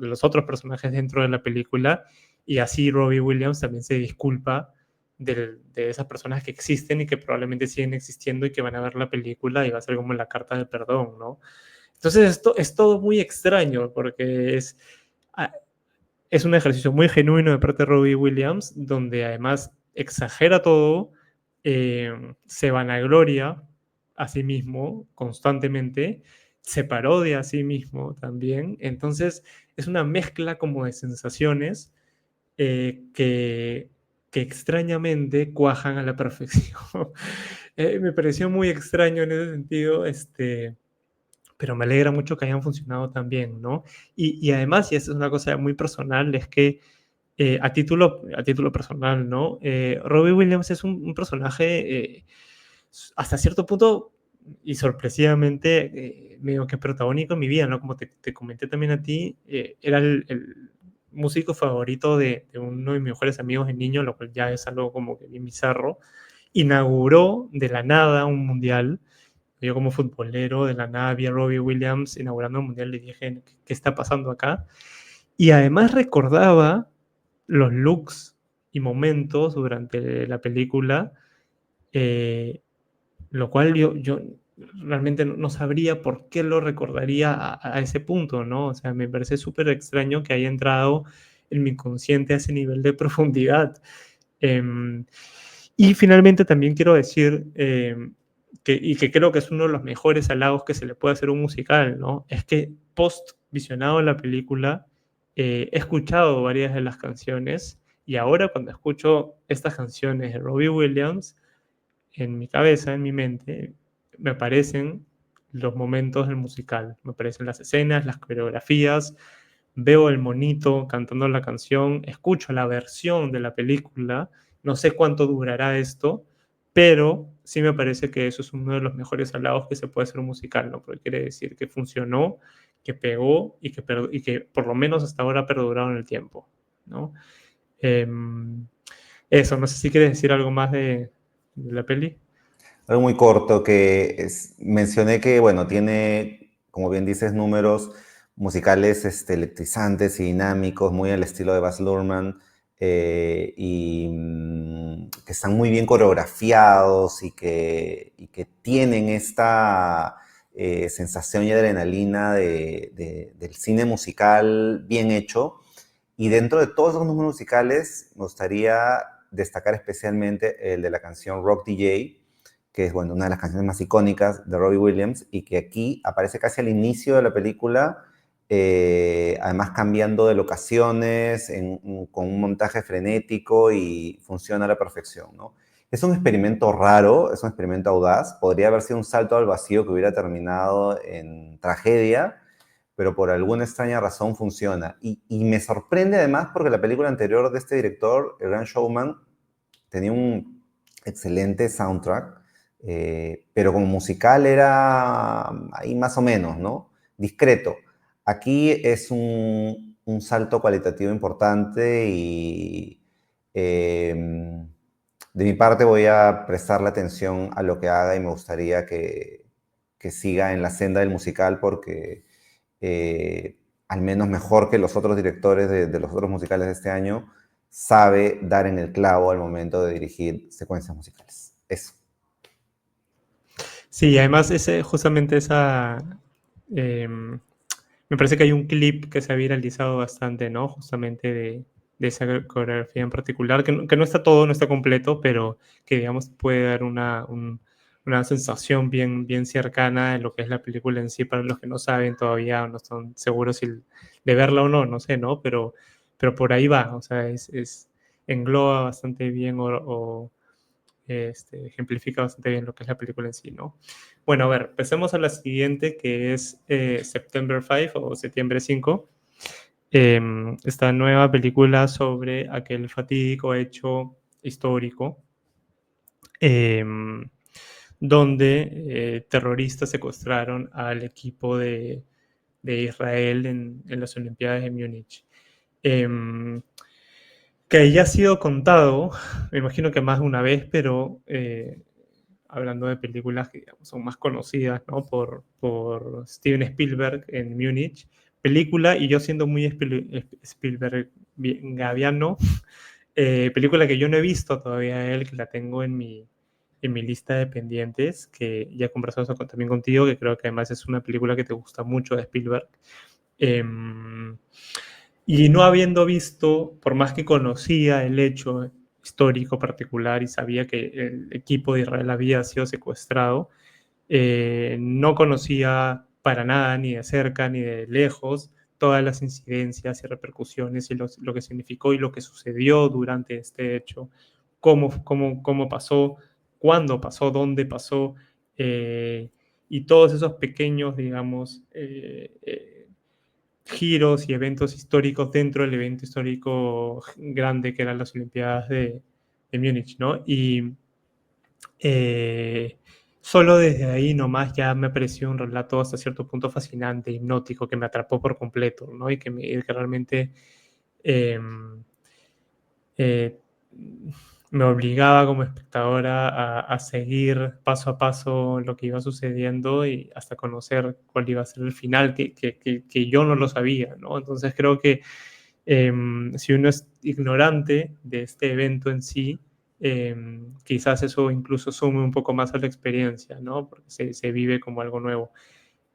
los otros personajes dentro de la película y así Robbie Williams también se disculpa de esas personas que existen y que probablemente siguen existiendo y que van a ver la película y va a ser como la carta de perdón, ¿no? Entonces esto es todo muy extraño porque ah, es un ejercicio muy genuino de parte de Robbie Williams, donde además exagera todo, se vanagloria a sí mismo constantemente, se parodia a sí mismo también. Entonces es una mezcla como de sensaciones que que extrañamente cuajan a la perfección. Me pareció muy extraño en ese sentido, pero me alegra mucho que hayan funcionado tan bien, ¿no? Y además, y esta es una cosa muy personal, es que a título personal, ¿no? Robbie Williams es un personaje hasta cierto punto y sorpresivamente medio que protagónico en mi vida, ¿no? Como te comenté también a ti, era el músico favorito de uno de mis mejores amigos de niño, lo cual ya es algo como que bien bizarro. Inauguró de la nada un mundial. Yo como futbolero de la nada vi a Robbie Williams inaugurando un mundial y dije, ¿qué está pasando acá? Y además recordaba los looks y momentos durante la película, eh, lo cual yo realmente no sabría por qué lo recordaría a ese punto, ¿no? O sea, me parece súper extraño que haya entrado en mi inconsciente a ese nivel de profundidad. Eh, y finalmente también quiero decir, y que creo que es uno de los mejores halagos que se le puede hacer a un musical, ¿no? Es que post visionado la película, he escuchado varias de las canciones y ahora cuando escucho estas canciones de Robbie Williams, en mi cabeza, en mi mente, me aparecen los momentos del musical, me aparecen las escenas, las coreografías, veo el monito cantando la canción, escucho la versión de la película, no sé cuánto durará esto, pero sí me parece que eso es uno de los mejores halagos que se puede hacer un musical, ¿no? Porque quiere decir que funcionó, que pegó y que por lo menos hasta ahora ha perdurado en el tiempo, ¿no? Eso, no sé si quieres decir algo más de la peli. Algo muy corto mencioné que, bueno, tiene, como bien dices, números musicales electrizantes y dinámicos, muy al estilo de Baz Luhrmann, que están muy bien coreografiados y que tienen esta sensación y adrenalina del cine musical bien hecho. Y dentro de todos los números musicales, me gustaría destacar especialmente el de la canción Rock DJ, que es, bueno, una de las canciones más icónicas de Robbie Williams y que aquí aparece casi al inicio de la película, además cambiando de locaciones, con un montaje frenético y funciona a la perfección, ¿no? Es un experimento raro, es un experimento audaz, podría haber sido un salto al vacío que hubiera terminado en tragedia, pero por alguna extraña razón funciona. Y me sorprende además porque la película anterior de este director, El Gran Showman, tenía un excelente soundtrack, pero como musical era ahí más o menos, ¿no? Discreto. Aquí es un salto cualitativo importante y de mi parte voy a prestarle atención a lo que haga y me gustaría que siga en la senda del musical porque al menos mejor que los otros directores de los otros musicales de este año, sabe dar en el clavo al momento de dirigir secuencias musicales. Eso. Sí, además justamente esa... me parece que hay un clip que se ha viralizado bastante, ¿no? Justamente de esa coreografía en particular, que no está todo, no está completo, pero que, digamos, puede dar una sensación bien cercana de lo que es la película en sí para los que no saben todavía o no están seguros si de verla o no, no sé, ¿no? Pero por ahí va, o sea, engloba bastante bien ejemplifica bastante bien lo que es la película en sí, ¿no? Bueno, a ver, pasemos a la siguiente, que es September 5 o Septiembre 5. Esta nueva película sobre aquel fatídico hecho histórico eh, donde terroristas secuestraron al equipo de Israel en las Olimpiadas de Múnich. Eh, que ya ha sido contado, me imagino que más de una vez, pero hablando de películas que digamos, son más conocidas, ¿no? Por Steven Spielberg en Múnich, película, y yo siendo muy Spielberg gaviano, película que yo no he visto todavía de él, que la tengo en mi lista de pendientes, que ya he conversado también contigo, que creo que además es una película que te gusta mucho de Spielberg. Eh, y no habiendo visto, por más que conocía el hecho histórico particular y sabía que el equipo de Israel había sido secuestrado, no conocía para nada, ni de cerca ni de lejos, todas las incidencias y repercusiones y lo que significó y lo que sucedió durante este hecho, cómo pasó, cuándo pasó, dónde pasó, y todos esos pequeños, digamos, giros y eventos históricos dentro del evento histórico grande que eran las Olimpiadas de Múnich, ¿no? Y eh, solo desde ahí nomás ya me pareció un relato hasta cierto punto fascinante, hipnótico, que me atrapó por completo, ¿no? Y que realmente eh, eh, me obligaba como espectadora a seguir paso a paso lo que iba sucediendo y hasta conocer cuál iba a ser el final, que yo no lo sabía, ¿no? Entonces creo que si uno es ignorante de este evento en sí, quizás eso incluso sume un poco más a la experiencia, ¿no? Porque se vive como algo nuevo.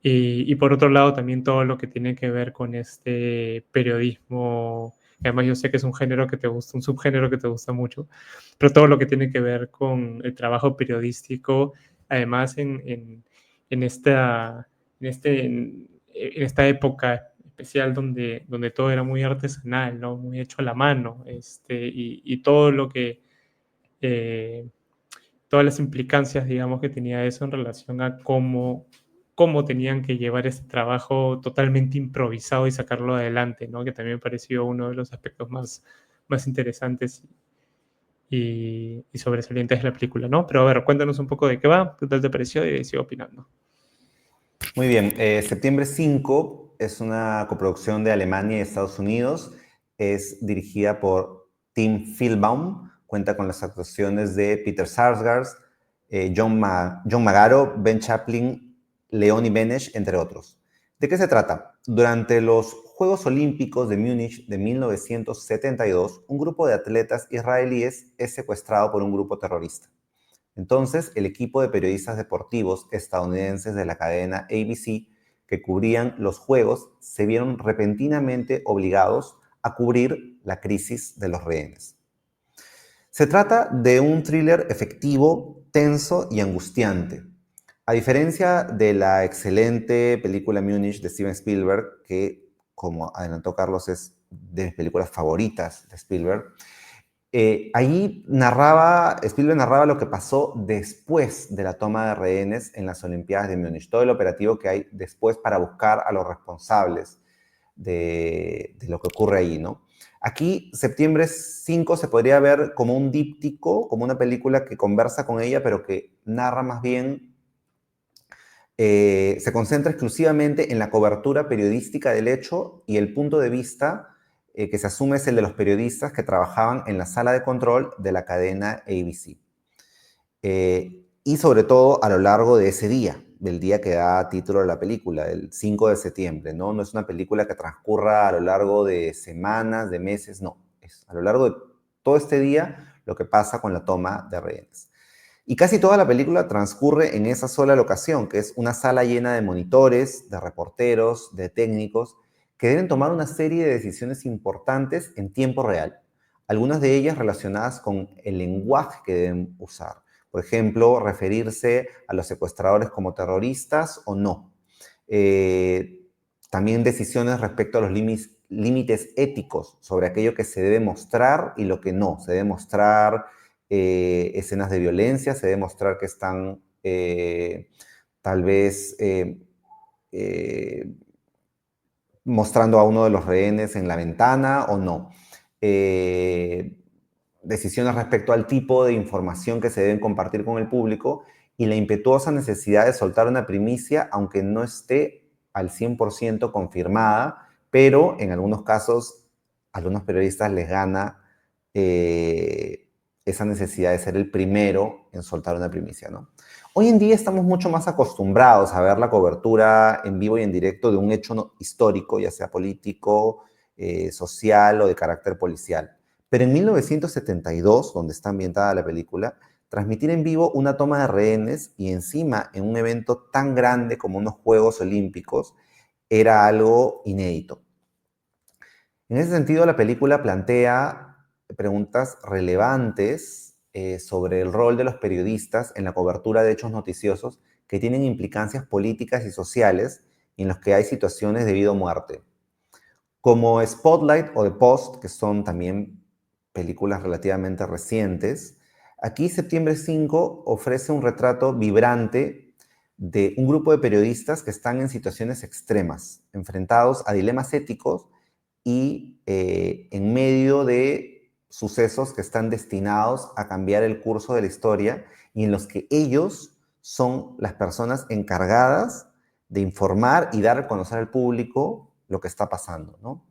Y por otro lado, también todo lo que tiene que ver con este periodismo, que además yo sé que es un género que te gusta, un subgénero que te gusta mucho, pero todo lo que tiene que ver con el trabajo periodístico, además en esta, en esta época especial donde todo era muy artesanal, ¿no? Muy hecho a la mano, y todo lo que, eh, todas las implicancias, digamos, que tenía eso en relación a cómo tenían que llevar este trabajo totalmente improvisado y sacarlo adelante, ¿no? Que también me pareció uno de los aspectos más interesantes y sobresalientes de la película, ¿no? Pero a ver, cuéntanos un poco de qué va, qué tal te pareció y sigo opinando. Muy bien, Septiembre 5 es una coproducción de Alemania y Estados Unidos. Es dirigida por Tim Philbaum. Cuenta con las actuaciones de Peter Sarsgaard, John Magaro, Ben Chaplin, Leonie Benesch, entre otros. ¿De qué se trata? Durante los Juegos Olímpicos de Múnich de 1972, un grupo de atletas israelíes es secuestrado por un grupo terrorista. Entonces, el equipo de periodistas deportivos estadounidenses de la cadena ABC que cubrían los Juegos se vieron repentinamente obligados a cubrir la crisis de los rehenes. Se trata de un thriller efectivo, tenso y angustiante. A diferencia de la excelente película Múnich de Steven Spielberg, que, como adelantó Carlos, es de mis películas favoritas de Spielberg, Spielberg narraba lo que pasó después de la toma de rehenes en las Olimpiadas de Múnich, todo el operativo que hay después para buscar a los responsables de lo que ocurre ahí, ¿no? Aquí, Septiembre 5 se podría ver como un díptico, como una película que conversa con ella, pero que narra más bien, se concentra exclusivamente en la cobertura periodística del hecho y el punto de vista que se asume es el de los periodistas que trabajaban en la sala de control de la cadena ABC. Y sobre todo a lo largo de ese día, del día que da título a la película, el 5 de septiembre, ¿no? No es una película que transcurra a lo largo de semanas, de meses, no. Es a lo largo de todo este día lo que pasa con la toma de rehenes. Y casi toda la película transcurre en esa sola locación, que es una sala llena de monitores, de reporteros, de técnicos, que deben tomar una serie de decisiones importantes en tiempo real, algunas de ellas relacionadas con el lenguaje que deben usar. Por ejemplo, referirse a los secuestradores como terroristas o no. También decisiones respecto a los límites éticos sobre aquello que se debe mostrar y lo que no. Se debe mostrar escenas de violencia, se debe mostrar que están tal vez mostrando a uno de los rehenes en la ventana o no. Decisiones respecto al tipo de información que se deben compartir con el público y la impetuosa necesidad de soltar una primicia, aunque no esté al 100% confirmada, pero en algunos casos a algunos periodistas les gana esa necesidad de ser el primero en soltar una primicia, ¿no? Hoy en día estamos mucho más acostumbrados a ver la cobertura en vivo y en directo de un hecho histórico, ya sea político, social o de carácter policial. Pero en 1972, donde está ambientada la película, transmitir en vivo una toma de rehenes y encima en un evento tan grande como unos Juegos Olímpicos era algo inédito. En ese sentido, la película plantea preguntas relevantes sobre el rol de los periodistas en la cobertura de hechos noticiosos que tienen implicancias políticas y sociales y en los que hay situaciones de vida o muerte. Como Spotlight o The Post, que son también películas relativamente recientes, aquí Septiembre 5 ofrece un retrato vibrante de un grupo de periodistas que están en situaciones extremas, enfrentados a dilemas éticos y en medio de sucesos que están destinados a cambiar el curso de la historia y en los que ellos son las personas encargadas de informar y dar a conocer al público lo que está pasando, ¿no?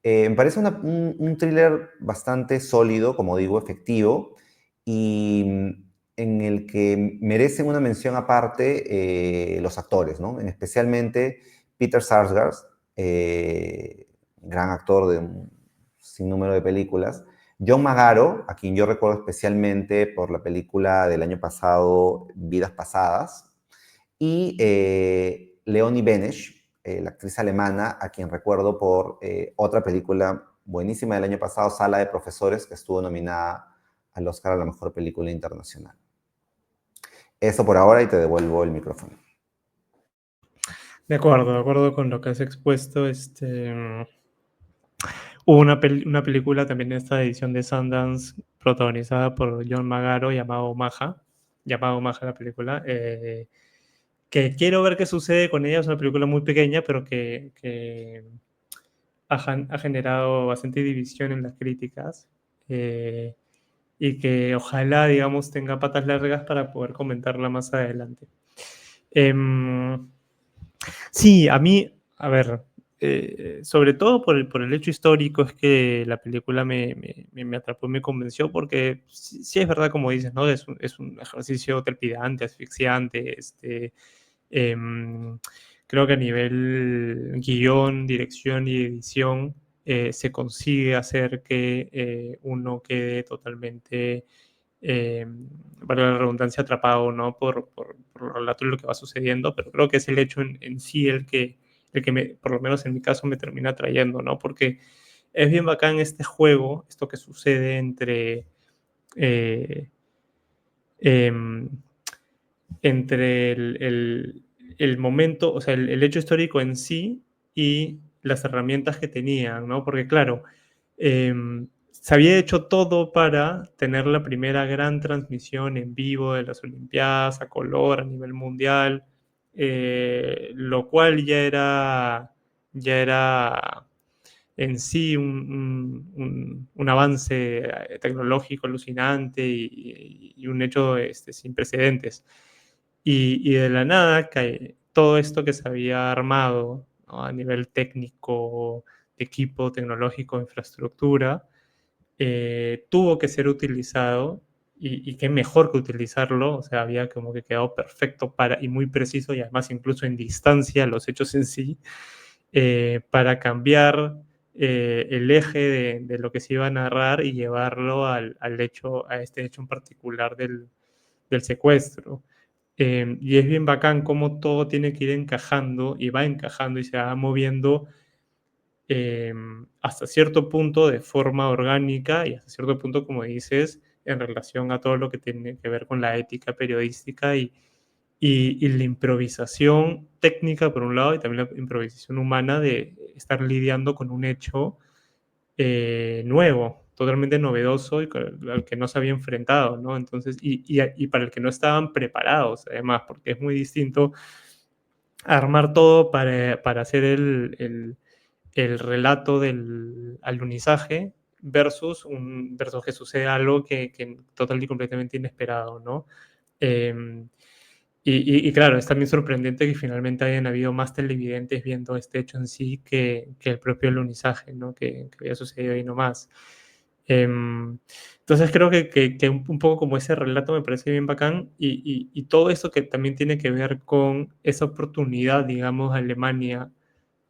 Me parece un thriller bastante sólido, como digo, efectivo, y en el que merecen una mención aparte los actores, ¿no? Especialmente Peter Sarsgaard, gran actor de un sinnúmero de películas. John Magaro, a quien yo recuerdo especialmente por la película del año pasado, Vidas Pasadas, y Leonie Benesch, la actriz alemana, a quien recuerdo por otra película buenísima del año pasado, Sala de Profesores, que estuvo nominada al Oscar a la mejor película internacional. Eso por ahora y te devuelvo el micrófono. De acuerdo con lo que has expuesto. Hubo una película también en esta edición de Sundance protagonizada por John Magaro llamado Maja la película, que quiero ver qué sucede con ella. Es una película muy pequeña, pero que ha generado bastante división en las críticas, y que ojalá, digamos, tenga patas largas para poder comentarla más adelante. Sí, a mí, a ver, sobre todo por el hecho histórico es que la película me atrapó y me convenció, porque sí, sí es verdad, como dices, ¿no? Es un ejercicio trepidante, asfixiante. Em, Creo que a nivel guión, dirección y edición se consigue hacer que uno quede totalmente, eh, para la redundancia, atrapado, ¿no? Por el relato de lo que va sucediendo, pero creo que es el hecho en sí el que por lo menos en mi caso, me termina atrayendo, ¿no? Porque es bien bacán este juego, esto que sucede eh, em, entre el momento, o sea, el hecho histórico en sí y las herramientas que tenían, ¿no? Porque claro, se había hecho todo para tener la primera gran transmisión en vivo de las Olimpiadas a color a nivel mundial, lo cual ya era en sí un avance tecnológico alucinante y un hecho sin precedentes. Y de la nada cae todo esto que se había armado, ¿no? A nivel técnico, de equipo tecnológico, infraestructura, tuvo que ser utilizado, y qué mejor que utilizarlo. O sea, había como que quedado perfecto y muy preciso, y además incluso en distancia los hechos en sí, para cambiar el eje de lo que se iba a narrar y llevarlo a este hecho en particular del secuestro. Y es bien bacán cómo todo tiene que ir encajando y va encajando y se va moviendo, hasta cierto punto de forma orgánica y hasta cierto punto, como dices, en relación a todo lo que tiene que ver con la ética periodística y la improvisación técnica por un lado, y también la improvisación humana de estar lidiando con un hecho nuevo, totalmente novedoso, y al que no se había enfrentado, ¿no? Entonces, y para el que no estaban preparados, además, porque es muy distinto armar todo para hacer el relato del alunizaje versus que sucede algo que total y completamente inesperado, ¿no? Eh, y claro, es también sorprendente que finalmente hayan habido más televidentes viendo este hecho en sí que el propio alunizaje, ¿no? Que había sucedido ahí nomás. Entonces creo que un poco como ese relato me parece bien bacán, y todo eso que también tiene que ver con esa oportunidad, digamos, de Alemania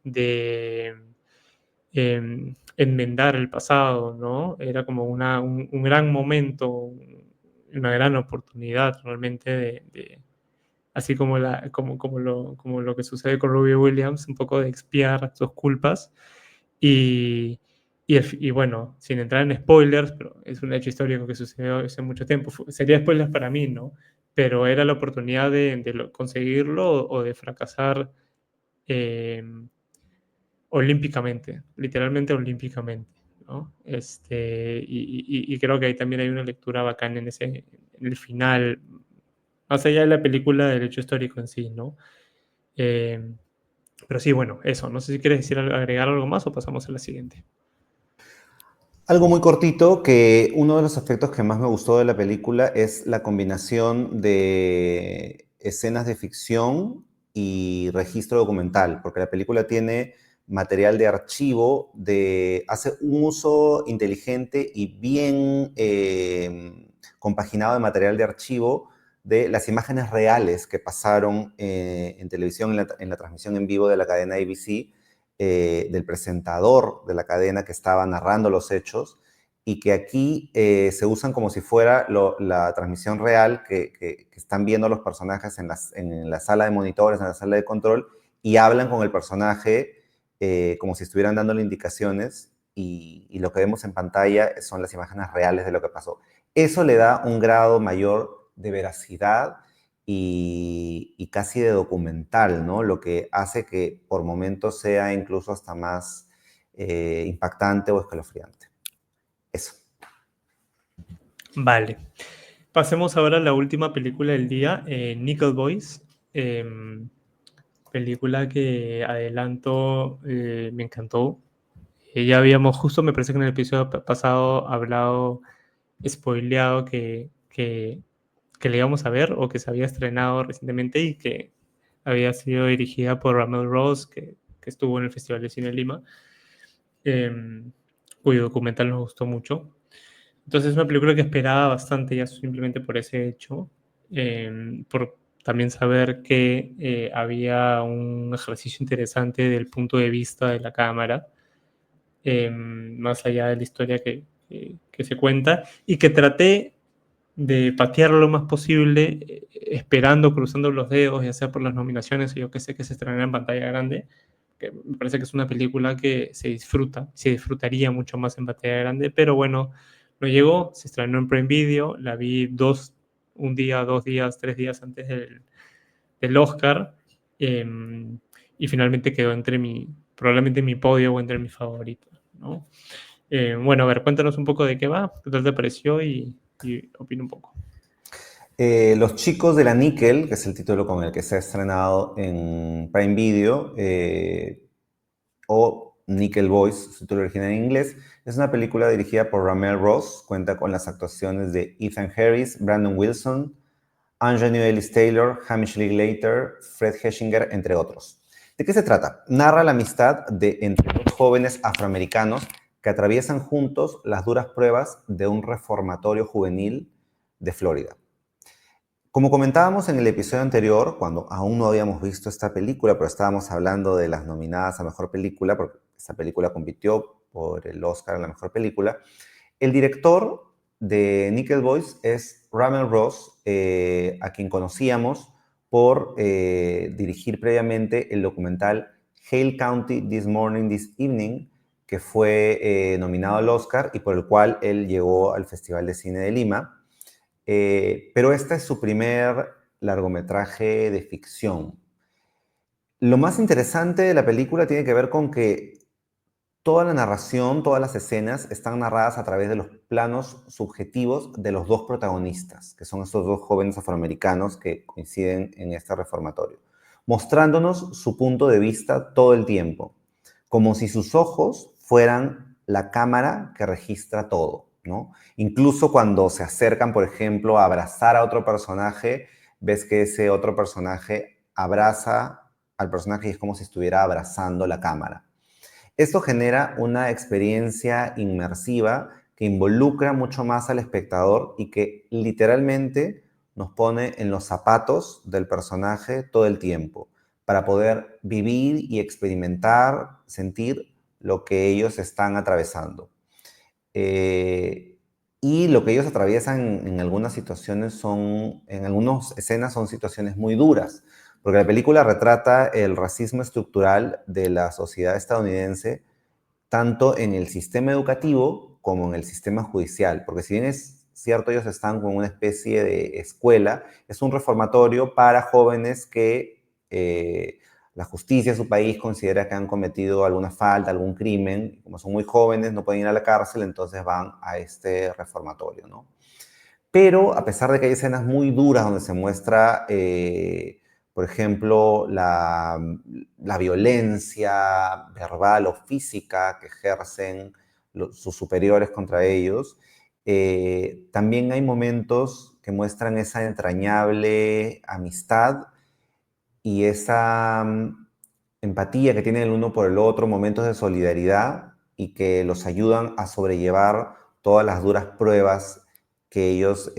de enmendar el pasado, ¿no? Era como un gran momento, una gran oportunidad realmente así como, como lo que sucede con Robbie Williams, un poco de expiar sus culpas. Y, y bueno, sin entrar en spoilers, pero es un hecho histórico que sucedió hace mucho tiempo. Sería spoilers para mí, ¿no? Pero era la oportunidad conseguirlo o de fracasar, eh, olímpicamente, literalmente olímpicamente, ¿no? Y creo que ahí también hay una lectura bacana en el final, más allá de la película, del hecho histórico en sí, ¿no? Eh, pero sí, bueno, eso. No sé si quieres decir, agregar algo más o pasamos a la siguiente. Algo muy cortito, que uno de los aspectos que más me gustó de la película es la combinación de escenas de ficción y registro documental, porque la película tiene material de archivo, hace un uso inteligente y bien compaginado de material de archivo de las imágenes reales que pasaron en televisión, en la transmisión en vivo de la cadena ABC, del presentador de la cadena que estaba narrando los hechos, y que aquí se usan como si fuera la transmisión real que están viendo los personajes en la sala de monitores, en la sala de control, y hablan con el personaje como si estuvieran dándole indicaciones, y lo que vemos en pantalla son las imágenes reales de lo que pasó. Eso le da un grado mayor de veracidad y casi de documental, ¿no? Lo que hace que por momentos sea incluso hasta más impactante o escalofriante. Eso. Vale. Pasemos ahora a la última película del día, Nickel Boys. Em, Película que adelanto, me encantó. Ya habíamos justo, me parece que en el episodio pasado hablado, spoileado que le íbamos a ver o que se había estrenado recientemente y que había sido dirigida por Ramel Ross, que estuvo en el Festival de Cine de Lima, eh, cuyo documental nos gustó mucho. Entonces es una película que esperaba bastante ya simplemente por ese hecho, por también saber que había un ejercicio interesante del punto de vista de la cámara, más allá de la historia que se cuenta, y que traté de patearlo lo más posible, esperando, cruzando los dedos, ya sea por las nominaciones o yo que sé que se estrenará en pantalla grande, que me parece que es una película que se disfrutaría mucho más en pantalla grande, pero bueno, no llegó, se estrenó en Prime Video, la vi un día, 2 días, 3 días antes del Oscar, eh, y finalmente quedó probablemente mi podio o entre mis favoritos, ¿no? Bueno, a ver, cuéntanos un poco de qué va, qué tal te pareció y opina un poco. Los chicos de la Níquel, que es el título con el que se ha estrenado en Prime Video, o Nickel Boys, su título original en inglés, es una película dirigida por Ramel Ross, cuenta con las actuaciones de Ethan Harris, Brandon Wilson, Anthony Ellis Taylor, Hamish Linklater, Fred Heshinger, entre otros. ¿De qué se trata? Narra la amistad entre dos jóvenes afroamericanos que atraviesan juntos las duras pruebas de un reformatorio juvenil de Florida. Como comentábamos en el episodio anterior, cuando aún no habíamos visto esta película, pero estábamos hablando de las nominadas a Mejor Película, porque esta película compitió por el Oscar a la Mejor Película, el director de Nickel Boys es Ramel Ross, a quien conocíamos por dirigir previamente el documental Hale County This Morning, This Evening, que fue nominado al Oscar y por el cual él llegó al Festival de Cine de Lima. Pero este es su primer largometraje de ficción. Lo más interesante de la película tiene que ver con que toda la narración, todas las escenas están narradas a través de los planos subjetivos de los dos protagonistas, que son estos dos jóvenes afroamericanos que coinciden en este reformatorio, mostrándonos su punto de vista todo el tiempo, como si sus ojos fueran la cámara que registra todo, ¿no? Incluso cuando se acercan, por ejemplo, a abrazar a otro personaje, ves que ese otro personaje abraza al personaje y es como si estuviera abrazando la cámara. Esto genera una experiencia inmersiva que involucra mucho más al espectador y que literalmente nos pone en los zapatos del personaje todo el tiempo para poder vivir y experimentar, sentir lo que ellos están atravesando. Eh, y lo que ellos atraviesan en algunas situaciones en algunas escenas son situaciones muy duras, porque la película retrata el racismo estructural de la sociedad estadounidense, tanto en el sistema educativo como en el sistema judicial, porque si bien es cierto, ellos están con una especie de escuela, es un reformatorio para jóvenes que la justicia de su país considera que han cometido alguna falta, algún crimen, como son muy jóvenes, no pueden ir a la cárcel, entonces van a este reformatorio, ¿no? Pero a pesar de que hay escenas muy duras donde se muestra, por ejemplo, la violencia verbal o física que ejercen sus superiores contra ellos, también hay momentos que muestran esa entrañable amistad y esa empatía que tienen el uno por el otro, momentos de solidaridad y que los ayudan a sobrellevar todas las duras pruebas que ellos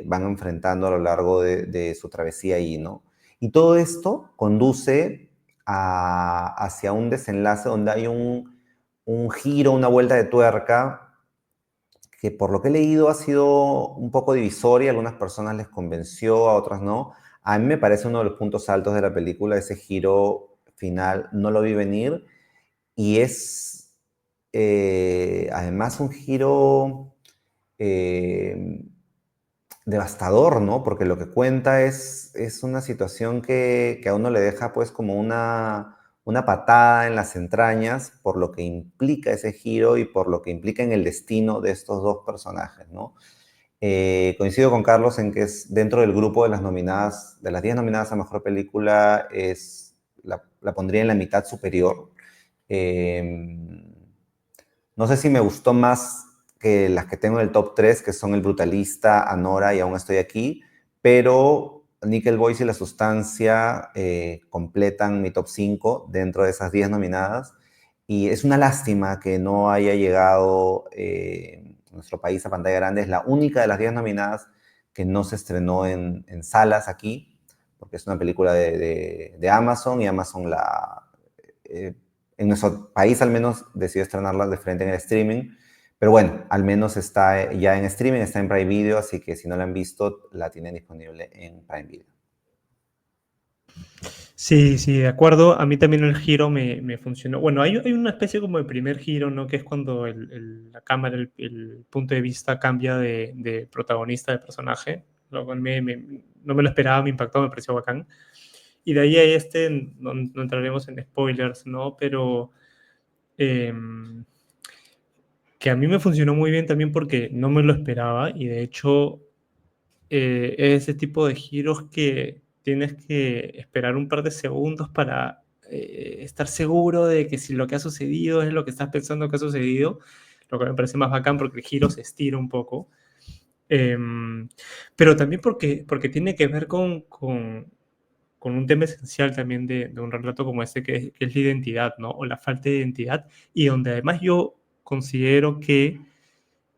van enfrentando a lo largo de su travesía ahí, ¿no? Y todo esto conduce hacia un desenlace donde hay un giro, una vuelta de tuerca, que por lo que he leído ha sido un poco divisoria, a algunas personas les convenció, a otras no. A mí me parece uno de los puntos altos de la película, ese giro final, no lo vi venir, y es además un giro eh, devastador, ¿no? Porque lo que cuenta es una situación que a uno le deja pues como una patada en las entrañas por lo que implica ese giro y por lo que implica en el destino de estos dos personajes, ¿no? Coincido con Carlos en que es dentro del grupo de las nominadas, de las 10 nominadas a Mejor Película, la pondría en la mitad superior. Eh, no sé si me gustó más que las que tengo en el top 3, que son El Brutalista, Anora y Aún Estoy Aquí, pero Nickel Boys y La Sustancia completan mi top 5 dentro de esas 10 nominadas. Y es una lástima que no haya llegado nuestro país a pantalla grande. Es la única de las 10 nominadas que no se estrenó en salas aquí, porque es una película de Amazon y Amazon eh, en nuestro país al menos decidió estrenarla de frente en el streaming. Pero bueno, al menos está ya en streaming, está en Prime Video, así que si no la han visto, la tienen disponible en Prime Video. Sí, sí, de acuerdo. A mí también el giro me funcionó. Bueno, hay una especie como de primer giro, ¿no? Que es cuando la cámara, el punto de vista cambia de protagonista, de personaje. Lo cual no me lo esperaba, me impactó, me pareció bacán. Y de ahí a no entraremos en spoilers, ¿no? Pero que a mí me funcionó muy bien también porque no me lo esperaba y de hecho es ese tipo de giros que tienes que esperar un par de segundos para estar seguro de que si lo que ha sucedido es lo que estás pensando que ha sucedido, lo que me parece más bacán porque el giro se estira un poco. Eh, pero también porque tiene que ver con un tema esencial también de un relato como este, que es la identidad, ¿no? O la falta de identidad, y donde además yo considero eh,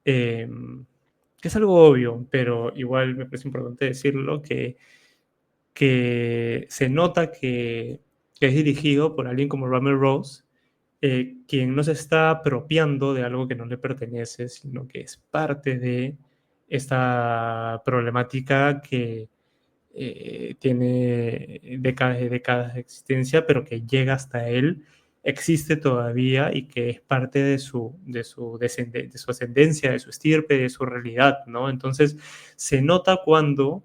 que es algo obvio, pero igual me parece importante decirlo, que se nota que es dirigido por alguien como Ramel Rose, quien no se está apropiando de algo que no le pertenece, sino que es parte de esta problemática que tiene décadas y décadas de existencia, pero que llega hasta él, existe todavía y que es parte de su ascendencia, de su estirpe, de su realidad, ¿no? Entonces, se nota cuando,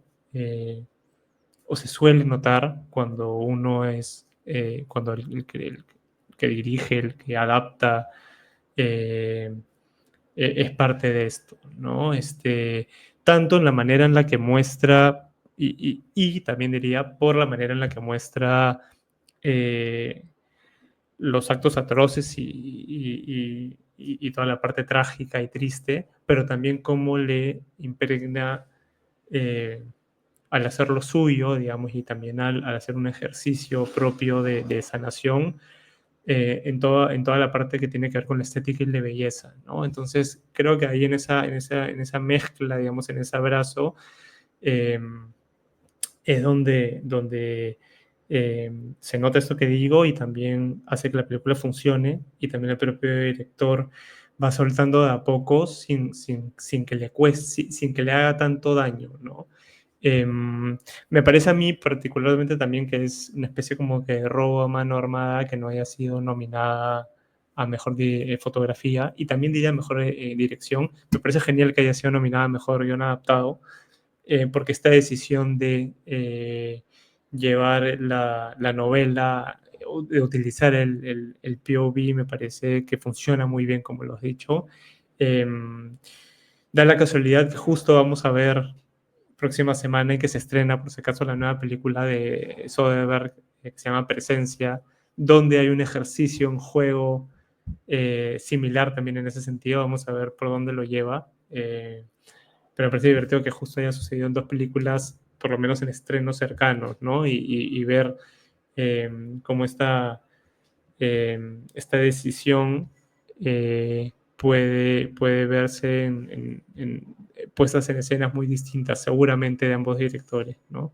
o se suele notar cuando uno es, cuando el que dirige, el que adapta, eh, es parte de esto, ¿no? Tanto en la manera en la que muestra, y también diría por la manera en la que muestra eh, los actos atroces y toda la parte trágica y triste, pero también cómo le impregna eh, al hacer lo suyo, digamos, y también al hacer un ejercicio propio de sanación, en toda la parte que tiene que ver con la estética y la belleza, ¿no? Entonces, creo que ahí en esa mezcla, digamos, en ese abrazo, eh, es donde se nota esto que digo y también hace que la película funcione y también el propio director va soltando de a poco sin que le cueste, sin que le haga tanto daño, ¿no? Me parece a mí particularmente también que es una especie como que de robo a mano armada que no haya sido nominada a mejor fotografía y también diría mejor dirección. Me parece genial que haya sido nominada a mejor guión adaptado, porque esta decisión llevar la novela, de utilizar el POV, me parece que funciona muy bien, como lo has dicho. Da la casualidad que justo vamos a ver próxima semana en que se estrena, por si acaso, la nueva película de Soderbergh, que se llama Presencia, donde hay un ejercicio, un juego similar también en ese sentido. Vamos a ver por dónde lo lleva. Pero me parece divertido que justo haya sucedido en dos películas, por lo menos en estrenos cercanos, ¿no? Y ver cómo esta decisión puede verse puestas en escenas muy distintas, seguramente de ambos directores, ¿no?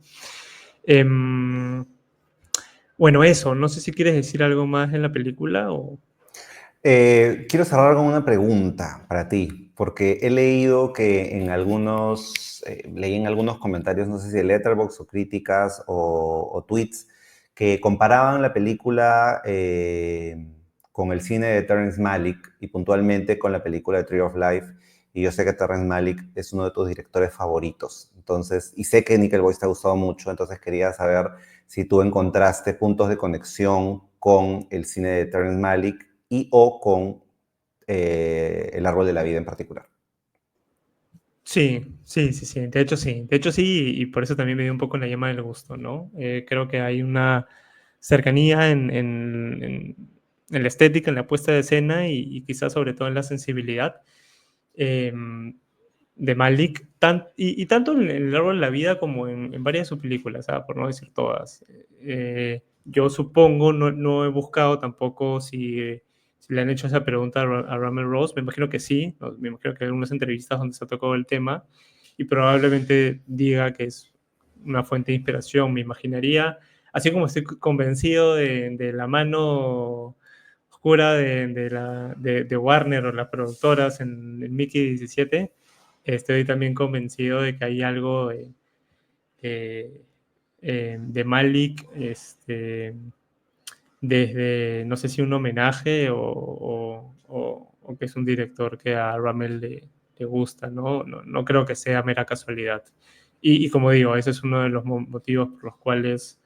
Bueno, eso, no sé si quieres decir algo más en la película o... Quiero cerrar con una pregunta para ti, porque he leído que leí en algunos comentarios, no sé si de Letterboxd o críticas o tweets, que comparaban la película con el cine de Terrence Malick y puntualmente con la película de Tree of Life. Y yo sé que Terrence Malick es uno de tus directores favoritos. Entonces, y sé que Nickel Boys te ha gustado mucho, entonces quería saber si tú encontraste puntos de conexión con el cine de Terrence Malick y o con El árbol de la vida en particular. Sí, sí, sí, sí, de hecho sí, y por eso también me dio un poco la llama del gusto, ¿no? Creo que hay una cercanía en la estética, en la puesta de escena y quizás sobre todo en la sensibilidad eh, de Malik, y tanto en El árbol de la vida como en varias de sus películas, por no decir todas. Yo supongo, no he buscado tampoco si le han hecho esa pregunta a Ramel Rose, me imagino que sí, ¿no? Me imagino que hay algunas entrevistas donde se ha tocado el tema y probablemente diga que es una fuente de inspiración, me imaginaría, así como estoy convencido de la mano oscura de Warner o las productoras en Mickey 17, estoy también convencido de que hay algo eh, de Malik, desde, no sé si un homenaje o que es un director que a Ramel le gusta, ¿no? No creo que sea mera casualidad. Y como digo, ese es uno de los motivos por los cuales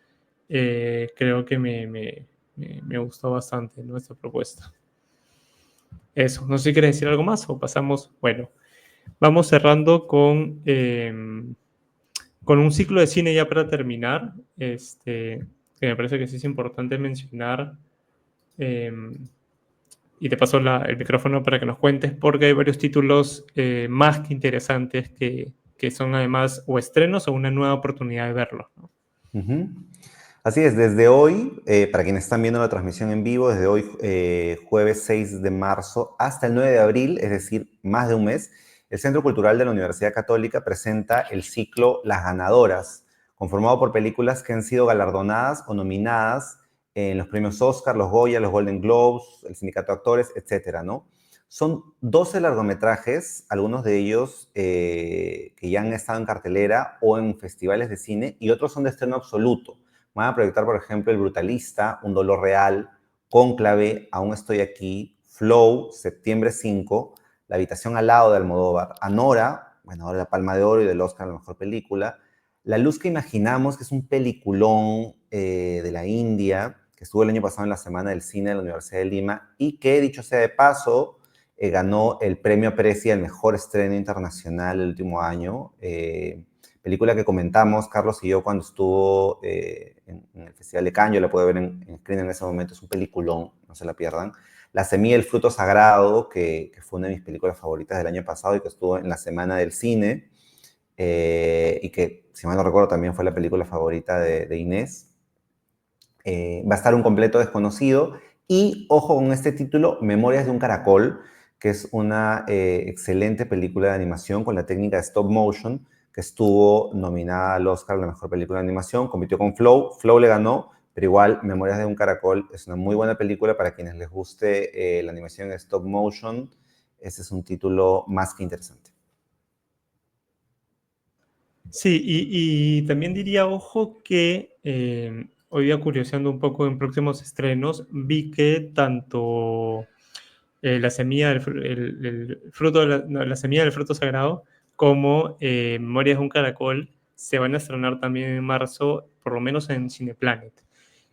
creo que me gustó bastante, ¿no? Esta propuesta. Eso, no sé si quieres decir algo más o pasamos, bueno, vamos cerrando con un ciclo de cine ya para terminar, que me parece que sí es importante mencionar, eh, y te paso el micrófono para que nos cuentes, porque hay varios títulos más que interesantes que son además o estrenos o una nueva oportunidad de verlos, ¿no? Uh-huh. Así es, desde hoy, para quienes están viendo la transmisión en vivo, desde hoy, jueves 6 de marzo, hasta el 9 de abril, es decir, más de un mes, el Centro Cultural de la Universidad Católica presenta el ciclo Las Ganadoras, conformado por películas que han sido galardonadas o nominadas en los premios Oscar, los Goya, los Golden Globes, el Sindicato de Actores, etcétera, ¿no? Son 12 largometrajes, algunos de ellos que ya han estado en cartelera o en festivales de cine, y otros son de estreno absoluto. Van a proyectar, por ejemplo, El Brutalista, Un Dolor Real, Cónclave, Aún Estoy Aquí, Flow, Septiembre 5, La Habitación al lado de Almodóvar, Anora, bueno, ahora la Palma de Oro y del Oscar a la Mejor Película, La Luz que Imaginamos, que es un peliculón de la India, que estuvo el año pasado en la Semana del Cine de la Universidad de Lima, y que, dicho sea de paso, ganó el premio Preci al mejor estreno internacional el último año. Película que comentamos, Carlos y yo, cuando estuvo en el Festival de Cannes. Yo la pude ver en screen en ese momento. Es un peliculón, no se la pierdan. La Semilla del Fruto Sagrado, que fue una de mis películas favoritas del año pasado y que estuvo en la Semana del Cine, y que, si mal no recuerdo, también fue la película favorita de Inés. Va a estar Un completo desconocido. Y, ojo con este título, Memorias de un caracol, que es una excelente película de animación con la técnica de stop motion, que estuvo nominada al Oscar a la mejor película de animación, compitió con Flow, Flow le ganó, pero igual Memorias de un caracol es una muy buena película para quienes les guste la animación de stop motion. Ese es un título más que interesante. Sí, y también diría, ojo, que hoy día curioseando un poco en próximos estrenos, vi que tanto la semilla el fruto de no, la semilla del fruto sagrado como Memorias de un caracol se van a estrenar también en marzo, por lo menos en Cineplanet.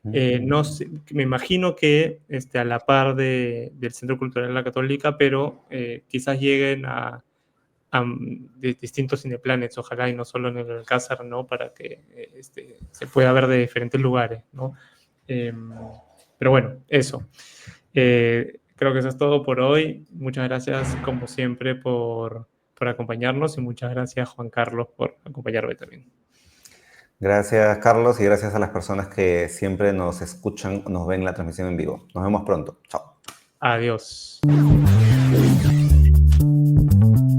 No sé, me imagino que a la par del Centro Cultural de la Católica, pero quizás lleguen de distintos cineplanets, ojalá, y no solo en el Alcázar, ¿no? Para que se pueda ver de diferentes lugares, ¿no? Pero bueno, eso. Creo que eso es todo por hoy. Muchas gracias, como siempre, por acompañarnos, y muchas gracias, Juan Carlos, por acompañarme también. Gracias, Carlos, y gracias a las personas que siempre nos escuchan, nos ven la transmisión en vivo. Nos vemos pronto. Chao. Adiós.